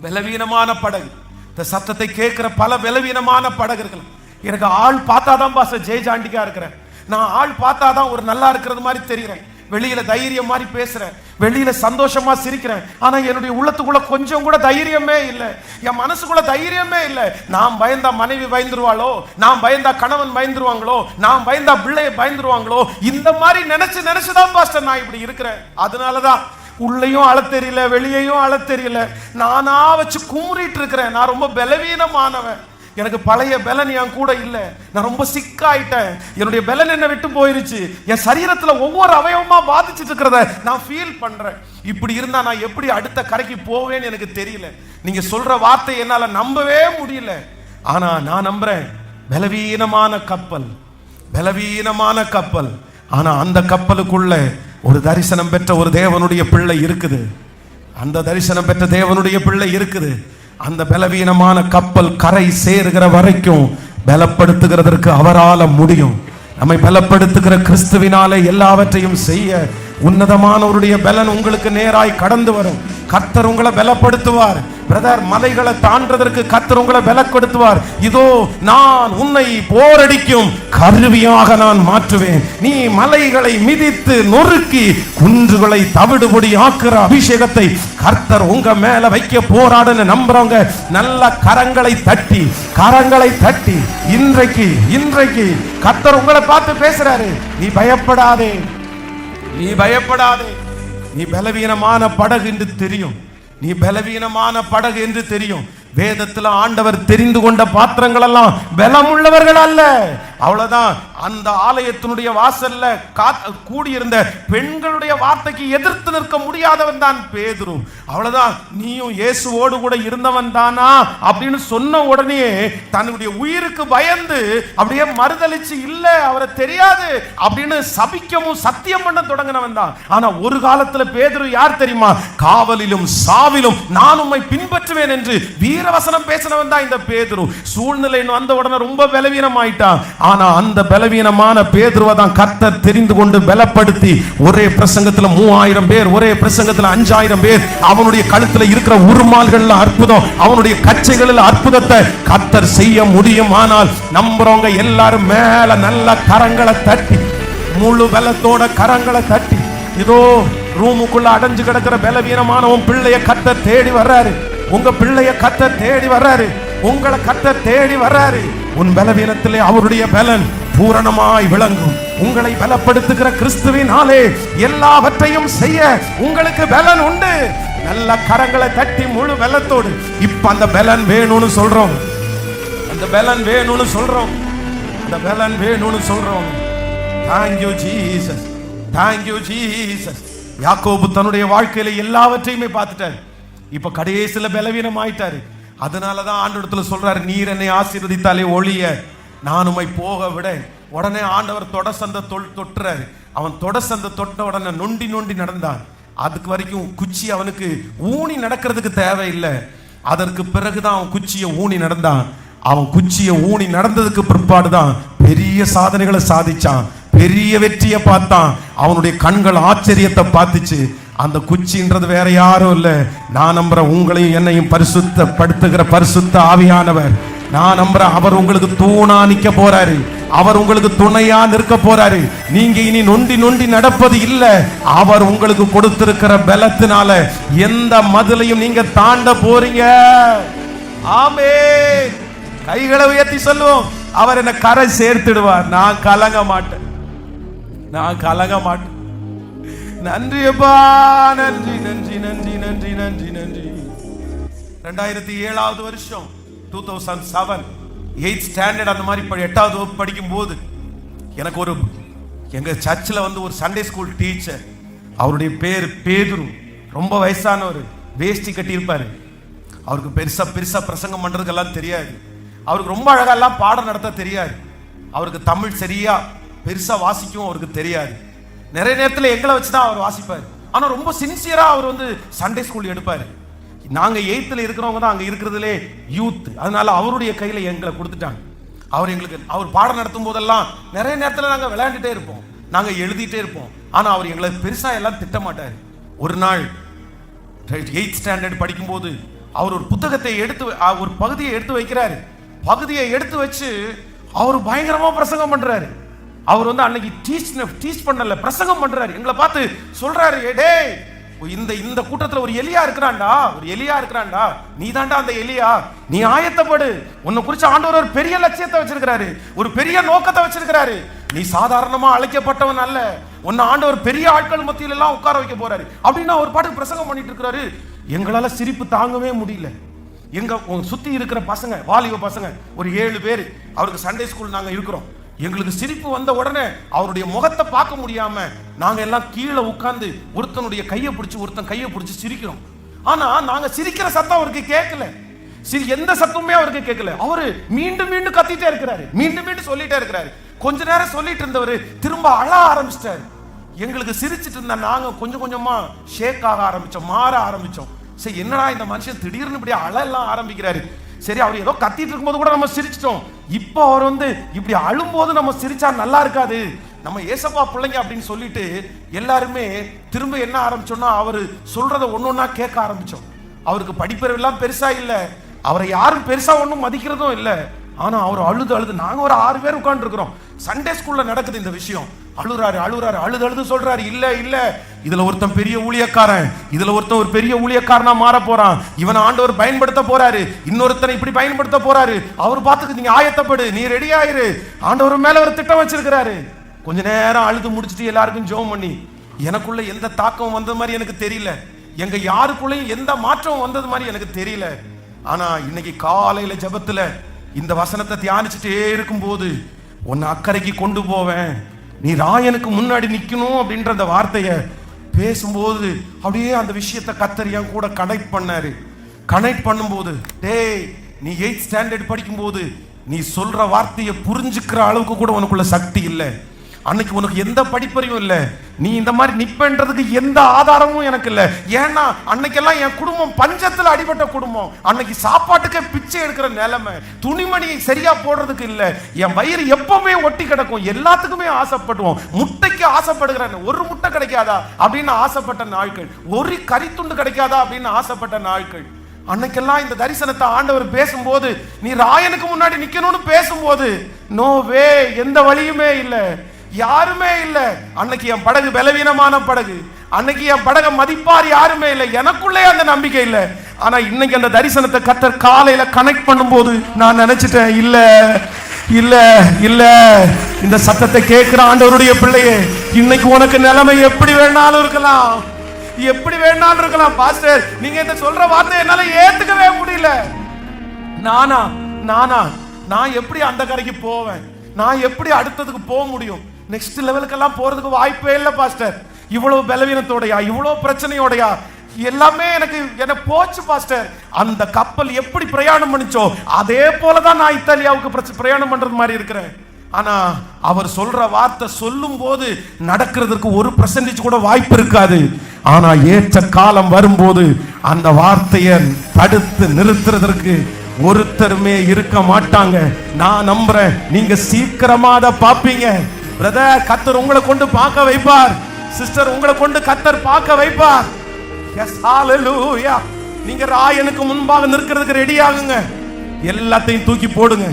பலவீனமான படகு. இந்த சத்தத்தை கேட்கிற பல பலவீனமான படகுகள். எனக்கு ஆள் பார்த்தாதான் பாச ஜெயஜாண்டிக்கா இருக்கிறேன். நான் ஆள் பார்த்தாதான் ஒரு நல்லா இருக்கிறது மாதிரி தெரிகிறேன். வெளியில தைரியம் மாதிரி பேசுறேன், வெளியில சந்தோஷமா சிரிக்கிறேன். ஆனா என்னுடைய உள்ளத்துக்குள்ள கொஞ்சம் கூட தைரியமே இல்லை, என் மனசுக்குள்ள தைரியமே இல்லை. நான் பயந்தா மனைவி பயந்துருவாளோ, நான் பயந்தா கணவன் பயந்துருவாங்களோ, நான் பயந்தா பிள்ளைய பயந்துருவாங்களோ, இந்த மாதிரி நினைச்சுதான் பாஸ்டர் நான் இப்படி இருக்கிறேன். அதனாலதான் உள்ளேயும் அழ தெரியல, வெளியையும் அழ தெரியல. நானா வச்சு குமுறிட்டு இருக்கிறேன். நான் ரொம்ப பலவீனமானவன். எனக்கு பழைய பலன் என் கூட இல்லை. நான் ரொம்ப சிக்காயிட்டேன். என்னுடைய பலன் என்ன விட்டு போயிருச்சு. என் சரீரத்துல ஒவ்வொரு அவயவமா பாதிச்சுட்டு இருக்கிறத நான் ஃபீல் பண்றேன். இப்படி இருந்தா நான் எப்படி அடுத்த கரைக்கு போவேன்னு எனக்கு தெரியல. நீங்க சொல்ற வார்த்தை என்னால நம்பவே முடியல. ஆனா நான் நம்புறேன், பலவீனமான கப்பல், பலவீனமான கப்பல். ஆனா அந்த கப்பலுக்குள்ள ஒரு தரிசனம் பெற்ற ஒரு தேவனுடைய பிள்ளை இருக்குது. அந்த தரிசனம் பெற்ற தேவனுடைய பிள்ளை இருக்குது. அந்த பலவீனமான கப்பல் கரை சேருகிற வரைக்கும் பலப்படுத்துகிறதற்கு அவரால முடியும். நம்மை பலப்படுத்துகிற கிறிஸ்துவினாலே எல்லாவற்றையும் செய்ய உன்னதமானவருடைய பலன் உங்களுக்கு நேராய் கடந்து வரும். கர்த்தர் உங்களை பலப்படுத்துவார். பிரதர், மலைகளை தாண்டதற்கு கர்த்தர் உங்களை பலப்படுத்துவார். இதோ நான் உன்னை போரடிக்கும் கருவியாக நான் மாற்றுவேன். நீ மலைகளை மிதித்து நொறுக்கி குன்றுகளை தவிடுபொடி ஆக்குற அபிஷேகத்தை கர்த்தர் உங்க மேல வைக்க போராடுன்னு நம்புறவங்க நல்ல கரங்களை தட்டி இன்றைக்கு கர்த்தர் உங்களை பார்த்து பேசுறாரு. நீ பயப்படாதே, நீ பயப்படாதே. நீ பலவீனமான படகு என்று தெரியும், நீ பலவீனமான படகு என்று தெரியும். வேதத்துல ஆண்டவர் தெரிந்து கொண்ட பாத்திரங்கள் எல்லாம் பலமுள்ளவர்கள் அல்ல. அவ்வளவுதான். அந்த ஆலயத்தினுடைய வாசல்ல கூடியிருந்த பெண்களுடைய வார்த்தைக்கு எதிர்த்து நிற்க முடியாதவன் தான் பேதுரு. அவ்வளவுதான். நீயும் இயேசுவோடு கூட இருந்தவன் தானா அப்படின்னு சொன்ன உடனே தன்னுடைய உயிருக்கு பயந்து அப்படியே மறுதளிச்சு, இல்ல அவரை தெரியாது அப்படின்னு சபிக்கவும் சத்தியம் பண்ண தொடங்கினவன் தான். ஆனா ஒரு காலத்துல பேதுரு யார் தெரியுமா? காவலிலும் சாவிலும் நான் உம்மை பின்பற்றுவேன் என்று வீரவசனம் பேசினவன் தான் இந்த பேதுரு. சூழ்நிலை வந்த உடனே ரொம்ப பலவீனம் ஆயிட்டான். ஆனா அந்த பலவீனமான பேதுருவை தான் கர்த்தர் தெரிந்து கொண்டு பலப்படுத்தி ஒரே பிரசங்கத்துல 3000 பேர், ஒரே பிரசங்கத்துல 5000 பேர், அவனுடைய கழுத்துல இருக்கிற உருமால்கள் அற்புதம், அவனுடைய கச்சைகளில் அற்புதத்தை கர்த்தர் செய்ய முடியும். ஆனால் நம்புறவங்க எல்லாரும் மேல நல்ல கரங்களை தட்டி, முழு பலத்தோட கரங்களை தட்டி, இதோ ரூமுக்குள்ள அடைஞ்சு கிடக்கிற பலவீனமான உன் பிள்ளைய கர்த்தர் தேடி வர்றாரு. உங்க பிள்ளைய கர்த்தர் தேடி வர்றாரு. உங்களை கர்த்தர் தேடி வர்றாரு. உன் பலவீனத்திலே அவருடைய பலன் பூரணமாய் விளங்கும். உங்களை பலப்படுத்துகிற கிறிஸ்துவினாலே எல்லாவற்றையும் செய்ய உங்களுக்கு பலன் உண்டு. நல்ல கரங்களை தட்டி முழு பலத்தோடு இப்ப அந்த பலன் வேணும்னு சொல்றோம். அந்த பலன் வேணும்னு சொல்றோம். அந்த பலன் வேணும்னு சொல்றோம். Thank you Jesus. Thank you Jesus. யாக்கோபு தன்னுடைய வாழ்க்கையில எல்லாவற்றையுமே பார்த்துட்டாரு. இப்ப கடைசியில பலவீனம் ஆயிட்டாரு. அதனாலதான் ஆண்டவரிடத்துல சொல்றாரு, நீர் என்னை ஆசீர்வதித்தாலே ஒழிய நான் உம்மை போக விட. உடனே ஆண்டவர் தொடசந்த தொட்டுறாரு. அவன் தொடசந்த தொட்ட உடனே நொண்டி நொண்டி நடந்தான். அதுக்கு வரைக்கும் குச்சி அவனுக்கு ஊனி நடக்கிறதுக்கு தேவையில்லை. அதற்கு பிறகுதான் அவன் குச்சியை ஊனி நடந்தான். அவன் குச்சியை ஊனி நடந்ததுக்கு பிற்பாடுதான் பெரிய சாதனைகளை சாதிச்சான், பெரிய வெற்றியை பார்த்தான். அவனுடைய கண்கள் ஆச்சரியத்தை பார்த்துச்சு. அந்த குச்சின்றது வேற யாரும் இல்லை, நான் நம்புறேன் உங்களையும் என்னையும் பரிசுத்தப்படுத்துகிற பரிசுத்த ஆவியானவர். நான் நம்புறேன் அவர் உங்களுக்கு தூணா நிக்க போறாரு, அவர் உங்களுக்கு துணையா நிற்க போறாரு. நீங்க இனி நொண்டி நொண்டி நடப்பது இல்ல, அவர் உங்களுக்கு கொடுத்திருக்கிற பலத்தினால எந்த மதிலையும் நீங்க தாண்ட போறீங்க. ஆமென். கைகளை உயர்த்தி சொல்லுவோம், அவர் என்ன கரை சேர்த்துடுவார். நான் கலங்க மாட்டேன், நான் கலங்க மாட்டேன். நன்றி அப்பா, நன்றி நன்றி நன்றி நன்றி நன்றி நன்றி. 2007 வருஷம் 2007 8th ஸ்டாண்டர்ட் அந்த மாதிரி 8வது வகுப்பு படிக்கும் போது எனக்கு ஒரு எங்க சர்ச்சில் வந்து ஒரு சண்டே ஸ்கூல் டீச்சர், அவருடைய பேர் பேதுரு. ரொம்ப வயசானவர், வேஷ்டி கட்டியிருப்பாரு. அவருக்கு பெருசா பெருசா பிரசங்கம் பண்றதுக்கெல்லாம் தெரியாது. அவருக்கு ரொம்ப அழகாலாம் பாடம் நடத்த தெரியாது. அவருக்கு தமிழ் சரியா பெருசா வாசிக்கவும் அவருக்கு தெரியாது. நிறைய நேரத்தில் எங்களை வச்சுதான் அவர் வாசிப்பார். ஆனா ரொம்ப சின்சியரா அவர் வந்து சண்டே ஸ்கூல் எடுப்பாரு. நாங்க 8th இருக்கிறவங்க தான் அங்க இருக்கிறதுலே யூத், அதனால அவருடைய கையில எங்களை கொடுத்துட்டாங்க. அவர் எங்களுக்கு அவர் பாடம் நடத்தும் போதெல்லாம் நிறைய நேரத்தில் நாங்க விளையாண்டுட்டே இருப்போம், நாங்க எழுதிட்டே இருப்போம். ஆனா அவர் எங்களை பெருசா எல்லாம் திட்ட மாட்டார். ஒரு நாள் 8th ஸ்டாண்டர்ட் படிக்கும் போது அவர் ஒரு புத்தகத்தை எடுத்து ஒரு பகுதியை எடுத்து வைக்கிறாரு. பகுதியை எடுத்து வச்சு அவர் பயங்கரமா பிரசங்கம் பண்றாரு. அவர் வந்து அன்னைக்கு டீச் பண்ணல, பிரசங்கம் பண்றாரு. எங்களை பார்த்து சொல்றாரு, டேய் இந்த கூட்டத்துல ஒரு எலியா இருக்கிறான்டா, ஒரு எலியா இருக்கிறான்டா, நீ தாண்டா அந்த எலியா, நீ ஆயத்தப்படு. உன்னை குறிச்சு ஆண்டவர் ஒரு பெரிய லட்சியத்தை வச்சிருக்கிறாரு, ஒரு பெரிய நோக்கத்தை வச்சிருக்கிறாரு. நீ சாதாரணமா அழைக்கப்பட்டவன் அல்ல, உன்னை ஆண்டவர் பெரிய ஆட்கள் மத்தியில எல்லாம் உட்கார வைக்க போறாரு அப்படின்னு ஒரு பாட்டுக்கு பிரசங்கம் பண்ணிட்டு இருக்கிறாரு. எங்களால சிரிப்பு தாங்கவே முடியல. எங்க சுத்தி இருக்கிற பசங்க, வாலிப பசங்க ஒரு 7 பேர், அவருக்கு சண்டே ஸ்கூல் நாங்க இருக்கிறோம். எங்களுக்கு சிரிப்பு வந்த உடனே அவருடைய முகத்தை பார்க்க முடியாம நாங்க எல்லாம் கீழே உட்கார்ந்து ஒருத்தனுடைய கையை பிடிச்சு ஒருத்தன் கையை பிடிச்சு சிரிக்கிறோம். ஆனா நாங்க சிரிக்கிற சத்தம் அவருக்கு கேட்கல, எந்த சத்தமுமே அவருக்கு கேட்கல. அவரு மீண்டும் மீண்டும் கத்திட்டே இருக்கிறாரு, மீண்டும் மீண்டும் சொல்லிட்டே இருக்கிறாரு. கொஞ்ச நேரம் சொல்லிட்டு இருந்தவர் திரும்ப அழ ஆரம்பிச்சிட்டாரு. எங்களுக்கு சிரிச்சிட்டு இருந்த நாங்க கொஞ்சம் கொஞ்சமா ஷேக் ஆக ஆரம்பிச்சோம், மாற ஆரம்பிச்சோம். சரி, என்னடா இந்த மனுஷன் திடீர்னு இப்படி அழலாம் ஆரம்பிக்கிறாரு. சரி, அவர் ஏதோ கத்திட்டு இருக்கும்போது கூட நம்ம சிரிச்சிட்டோம். இப்போ அவர் வந்து இப்படி அழும்போது நம்ம சிரிச்சா நல்லா இருக்காது, நம்ம ஏசப்பா பிள்ளைங்க அப்படின்னு சொல்லிட்டு எல்லாருமே திரும்ப என்ன ஆரம்பிச்சோம்னா அவரு சொல்றத ஒன்னொன்னா கேட்க ஆரம்பிச்சோம். அவருக்கு படிப்பெல்லாம் பெருசா இல்ல, அவரை யாரும் பெருசா ஒன்றும் மதிக்கிறதும் இல்லை. ஆனா அவர் அழுது நாங்க ஒரு 6 பேர் உட்கார்ந்து இருக்கிறோம். சண்டே ஸ்கூல்ல நடக்குது இந்த விஷயம். அழுறாரு அழுது சொல்றாரு, இல்ல இதுல ஒருத்தன் பெரிய ஊழியக்காரன், இதுல ஒருத்தன் ஒரு பெரிய ஊழியக்காரனா மாற போறான், இவன் ஆண்டவர் பயன்படுத்த போறாரு, இன்னொருத்தனை இப்படி பயன்படுத்த போறாரு. அவர் பார்த்துக்கு நீங்க ஆயத்தப்படு, நீ ரெடி ஆயிரு, ஆண்டவர் மேல ஒரு திட்டம் வச்சிருக்கிறாரு. கொஞ்ச நேரம் அழுது முடிச்சுட்டு எல்லாருக்கும் ஜெபம் பண்ணி, எனக்குள்ள எந்த தாக்கம் வந்தது மாதிரி எனக்கு தெரியல, எங்க யாருக்குள்ளேயும் எந்த மாற்றம் வந்தது மாதிரி எனக்கு தெரியல. ஆனா இன்னைக்கு காலையில ஜெபத்துல இந்த வசனத்தை தியானிச்சுட்டே இருக்கும் போது, உன்னை அக்கறைக்கு கொண்டு போவேன், நீ ராயனுக்கு முன்னாடி நிக்கணும் அப்படின்ற அந்த வார்த்தைய பேசும்போது அப்படியே அந்த விஷயத்தை கத்தரியா கூட கனெக்ட் பண்ணாரு. கனெக்ட் பண்ணும்போது, டேய் நீ 8th ஸ்டாண்டர்ட் படிக்கும் போது நீ சொல்ற வார்த்தையை புரிஞ்சுக்கிற அளவுக்கு கூட உனக்குள்ள சக்தி இல்லை. அன்னைக்கு உனக்கு எந்த படிப்பறிவும் இல்லை, நீ இந்த மாதிரி நிப்பன்றதுக்கு எந்த ஆதாரமும் எனக்கு இல்லை. ஏன்னா அன்னைக்கெல்லாம் என் குடும்பம் பஞ்சத்துல அடிபட்ட குடும்பம், அன்னைக்கு சாப்பாட்டுக்கே பிச்சை எடுக்கிற நிலைமை, துணிமணியை சரியா போடுறதுக்கு இல்லை, என் வயிறு எப்பவுமே ஒட்டி கிடக்கும், எல்லாத்துக்குமே ஆசைப்படுவோம், முட்டைக்கு ஆசைப்படுகிறேன், ஒரு முட்டை கிடைக்காதா அப்படின்னு ஆசைப்பட்ட நாட்கள், ஒரு கறித்துண்டு கிடைக்காதா அப்படின்னு ஆசைப்பட்ட நாட்கள். அன்னைக்கெல்லாம் இந்த தரிசனத்தை ஆண்டவர் பேசும்போது, நீ ராயனுக்கு முன்னாடி நிக்கணும்னு பேசும்போது, நோ வே, எந்த வழியுமே இல்லை, யாருமே இல்லை. அன்னைக்கு என் படகு பலவீனமான படகு, அன்னைக்கு என் படகை மதிப்பார் யாருமே இல்லை, எனக்குள்ளே அந்த நம்பிக்கை இல்லை. ஆனா இன்னைக்கு அந்த தரிசனத்தை கர்த்தர் காலையில கனெக்ட் பண்ணும்போது நான் நினைச்சிட்டேன், இல்ல இல்ல இல்ல, இந்த சத்தத்தை கேட்கிற ஆண்டவருடைய பிள்ளையே, இன்னைக்கு உனக்கு நிலைமை எப்படி வேணாலும் இருக்கலாம், எப்படி வேணாலும் இருக்கலாம். பாஸ்டர் நீங்க இந்த சொல்ற வார்த்தை என்னால ஏத்துக்கவே முடியல. நான் எப்படி அந்த கரைக்கு போவேன், நான் எப்படி அடுத்ததுக்கு போக முடியும், நெக்ஸ்ட் லெவலுக்கெல்லாம் போறதுக்கு வாய்ப்பே இல்லை பாஸ்டர். இவ்வளவு பலவீனத்தோடையா, இவ்வளவு பிரச்சனையோடையா, எல்லாமே எனக்கு போச்சு பாஸ்டர். அந்த கப்பல் எப்படி பிரயாணம் பண்ணிச்சோ அதே போலதான் நான் இத்தாலியாவுக்கு பிரயாணம் பண்றது மாதிரி இருக்கிறேன். ஆனா அவர் சொல்ற வார்த்தை சொல்லும் போது நடக்கிறதுக்கு 1% கூட வாய்ப்பு இருக்காது. ஆனா ஏற்ற காலம் வரும்போது அந்த வார்த்தையை தடுத்து நிறுத்துறதற்கு ஒருத்தருமே இருக்க மாட்டாங்க. நான் நம்புறேன் நீங்க சீக்கிரமா அதை பார்ப்பீங்க. பிரதர், கர்த்தர் உங்களை கொண்டு பார்க்க வைப்பார். சிஸ்டர், உங்களை கொண்டு கர்த்தர் பார்க்க வைப்பார். எஸ், ஹalleluya. நீங்க ராயனுக்கு முன்பாக நிற்கிறதுக்கு ரெடி ஆகுங்க. எல்லாத்தையும் தூக்கி போடுங்க,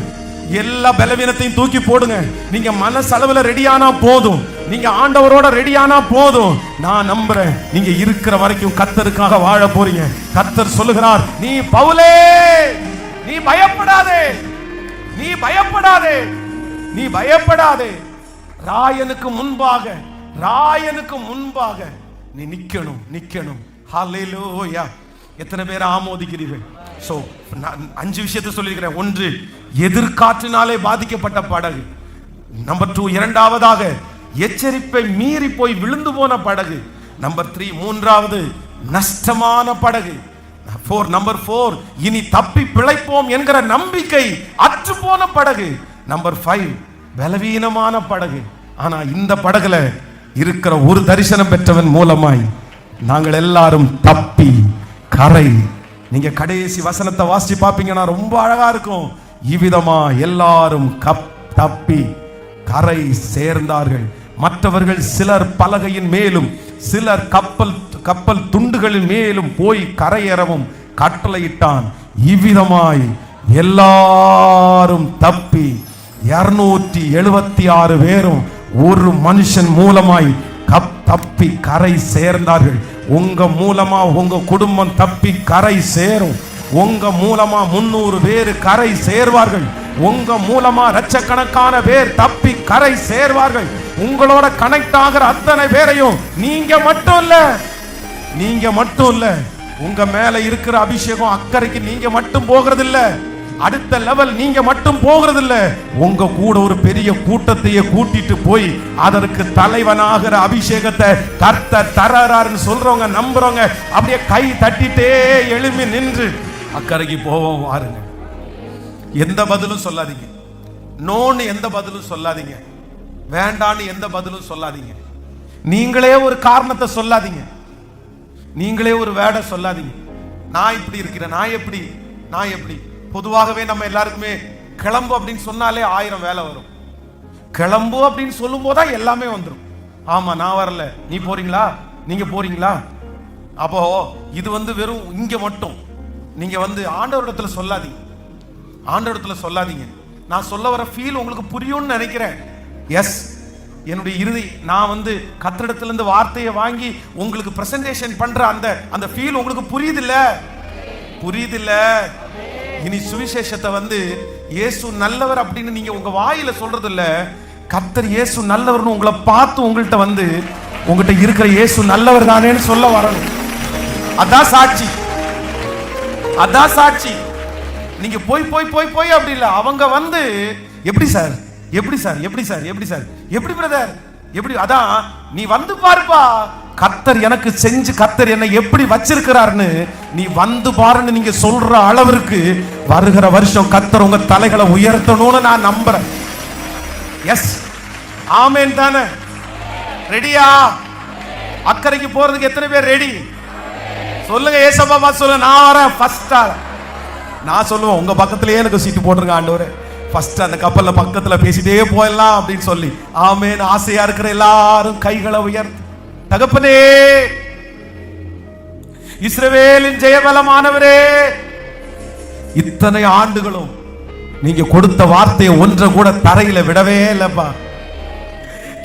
எல்லா பலவீனத்தையும் தூக்கி போடுங்க. நீங்க மனசளவுல ரெடியானா போதும், நீங்க ஆண்டவரோட ரெடியானா போதும். நான் நம்புறேன் நீங்க இருக்கிற வரைக்கும் கர்த்தருக்காக வாழ போறீங்க. கர்த்தர் சொல்லுகிறார், நீ பவுலே, நீ பயப்படாதே, நீ பயப்படாதே, நீ பயப்படாதே. ராயனுக்கு முன்பாக, ராயனுக்கு முன்பாக நீ நிக்கணும், நிக்கணும். ஹalleluya. எத்தனை பேர் ஆமோதிக்கிறீர்கள்? சோ 5 விஷயத்தை சொல்லியிருக்கிறேன். 1, எதிர்காற்றினாலே பாதிக்கப்பட்ட படகு. நம்பர் 2, இரண்டாவதாக எச்சரிப்பை மீறி போய் விழுந்து போன படகு. நம்பர் 3, மூன்றாவது நஷ்டமான படகு. நம்பர் 4, இனி தப்பி பிழைப்போம் என்கிற நம்பிக்கை அற்று போன படகு. நம்பர் 5, பலவீனமான படகு. ஆனா இந்த படகுல இருக்கிற ஒரு தரிசனம் பெற்றவன் மூலமாய் நாங்கள் எல்லாரும் தப்பி கரை. நீங்க கடைசி வசனத்தை வாசிச்சு பாப்பீங்கன்னா ரொம்ப அழகா இருக்கும். இவ்விதமா எல்லாரும் தப்பி கரை சேர்ந்தார்கள். மற்றவர்கள் சிலர் பலகையின் மேலும் சிலர் கப்பல் துண்டுகளின் மேலும் போய் கரையேறவும் கட்டளையிட்டான். இவ்விதமாய் எல்லாரும் தப்பி 276 பேரும் ஒரு மனுஷன் மூலமாய் தப்பி கரை சேர்ந்தார்கள். உங்க மூலமா உங்க குடும்பம் தப்பி கரை சேரும். உங்க மூலமா 300 பேர் கரை சேர்வார்கள். உங்க மூலமா லட்சக்கணக்கான பேர் தப்பி கரை சேர்வார்கள். உங்களோட கனெக்ட் ஆகிற அத்தனை பேரையும் நீங்க மட்டும் இல்ல, நீங்க மட்டும் இல்ல, உங்க மேல இருக்கிற அபிஷேகம் அக்கறைக்கு நீங்க மட்டும் போகிறது இல்ல, அடுத்த லெவல் நீங்க மட்டும் போகிறது இல்ல, உங்க கூட ஒரு பெரிய கூட்டத்தையே கூட்டிட்டு போய் அதற்கு தலைவனாகிற அபிஷேகத்தை கர்த்தர் தரறாருன்னு சொல்றவங்க, நம்புறவங்க அப்படியே கை தட்டிட்டே எழும்பி நின்று அக்கறைக்கு போவோம். வாருங்க. எந்த பதிலும் சொல்லாதீங்க, நோன்னு எந்த பதிலும் சொல்லாதீங்க, வேண்டான்னு எந்த பதிலும் சொல்லாதீங்க. நீங்களே ஒரு காரணத்தை சொல்லாதீங்க, நீங்களே ஒரு வேடை சொல்லாதீங்க. நான் இப்படி இருக்கிறேன், நான் எப்படி. பொதுவாகவே நம்ம எல்லாருக்குமே கிளம்பு அப்படின்னு சொன்னாலே 1000 வேலை வரும். கிளம்பு அப்படின்னு சொல்லும் போதுதான் எல்லாமே வந்துடும். ஆமா, நான் வரல, நீ போறீங்களா, நீங்க போறீங்களா. அப்போ இது வெறும் இங்க மட்டும். நீங்க ஆண்டவரிடத்துல சொல்லாதீங்க, ஆண்டவரிடத்துல சொல்லாதீங்க. நான் சொல்ல வர ஃபீல் உங்களுக்கு புரியும்னு நினைக்கிறேன். எஸ், என்னுடைய இறுதி நான் கத்திரிடத்துல இருந்து வார்த்தையை வாங்கி உங்களுக்கு பிரசன்டேஷன் பண்ற அந்த ஃபீல் உங்களுக்கு புரியுதில்ல. இனி சுவிசேஷத்தை இயேசு நல்லவர் அப்படின்னு நீங்க உங்க வாயில சொல்றது இல்ல, கர்த்தர் இயேசு நல்லவர்னு உங்களை பார்த்து உங்கள்கிட்ட இருக்கிற இயேசு நல்லவர் தானேன்னு சொல்ல வரணும். அதான் சாட்சி, அதான் சாட்சி. நீங்க போய் அப்படி இல்ல, அவங்க எப்படி சார், எப்படி பிரதர், எப்படி, அதான் நீ பாருப்பா, கர்த்தர் எனக்கு செஞ்சு கர்த்தர் என்னை எப்படி வச்சிருக்கிறார்னு நீ பாருன்னு நீங்க சொல்ற அளவிற்கு வருகிற வருஷம் கர்த்தர் உங்க தலைகளை உயர்த்தணும்னு நான் நம்புறேன். எஸ், ஆமென் தானே? ரெடியா? அக்கறைக்கு போறதுக்கு எத்தனை பேர் ரெடி? சொல்லுங்க. ஏசப்பா சொல்லுங்க, நான் வரேன் ஃபர்ஸ்டா. நான் சொல்லுவேன், உங்க பக்கத்திலேயே எனக்கு சீட்டு போட்டுருங்க ஆண்டவரே, ஃபர்ஸ்ட் அந்த கப்பல்ல பக்கத்துல பேசிட்டே போயிடலாம் அப்படின்னு சொல்லி. ஆமென். ஆசையா இருக்கிற எல்லாரும் கைகளை உயர்த்து. தகப்பனே, இஸ்ரவேலின் ஜெயபலமானவரே, இத்தனை ஆண்டுகளும் நீங்க கொடுத்த வார்த்தையை ஒன்றை கூட தரையில விடவே இல்லப்பா,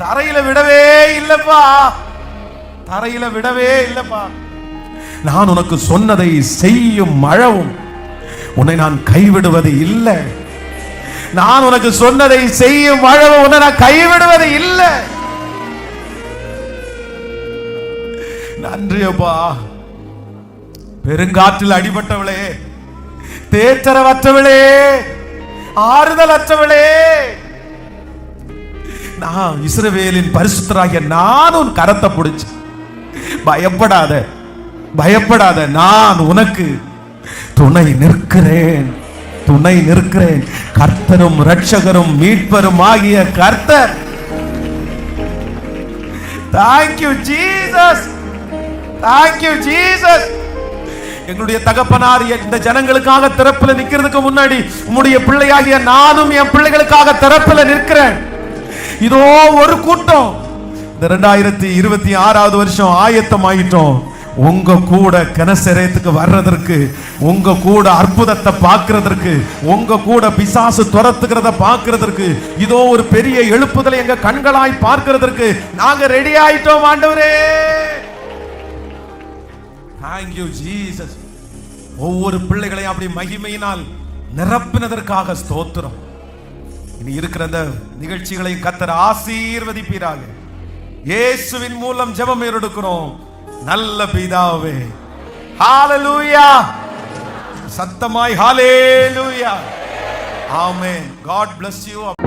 தரையில விடவே இல்லப்பா, தரையில விடவே இல்லப்பா. நான் உனக்கு சொன்னதை செய்யும் அளவும் உன்னை நான் கைவிடுவது இல்லை. நான் உனக்கு சொன்னதை செய்யும் அளவு உன்னை நான் கைவிடுவது இல்லை. நன்றியப்பா. பெருங்காற்றில் அடிபட்டவளே, தேற்றரவற்றவளே, ஆறுதல் அற்றவளே, நான் இஸ்ரவேலின் பரிசுத்தராகிய நான் உன் கரத்தை பிடிச்சு பயப்படாத, பயப்படாத, நான் உனக்கு துணை நிற்கிறேன். துணை நிற்கிறேன். கர்த்தரும் இரட்சகரும் மீட்பரும் ஆகிய கர்த்தர். Thank you Jesus. Thank you Jesus. எங்களுடைய தகப்பனார் இந்த ஜனங்களுக்காக திறப்புல நிக்கிறதுக்கு முன்னாடி உம்முடைய பிள்ளையாகிய நானும் என் பிள்ளைகளுக்காக திறப்புல நிற்கிறேன். இதோ ஒரு கூட்டம் இந்த 2026வது வருஷம் ஆயத்தமாயிட்டோம். உங்க கூட கனசரேத்துக்கு வர்றதற்கு, உங்க கூட அற்புதத்தை பார்க்கிறதற்கு, உங்க கூட பிசாசு துரத்துகிறத பார்க்கிறதற்கு, இதோ ஒரு பெரிய எழுப்புதலை எங்க கண்களாய் பார்க்கிறதற்கு நாங்க ரெடி ஆயிட்டோம் ஆண்டவரே. Thank you Jesus. ஒவ்வொரு பிள்ளைகளையும் அப்படி மகிமையினால் நிரப்பினதற்காக ஸ்தோத்திரம். இனி இருக்கிற அந்த நிகழ்ச்சிகளை கர்த்தர் ஆசீர்வதிப்பீராக. இயேசுவின் மூலம் ஜெபம் எடுக்கிறோம் நல்ல பிதாவே. ஹalleluya. சத்தமாய் ஹalleluya. ஆமென். God bless you.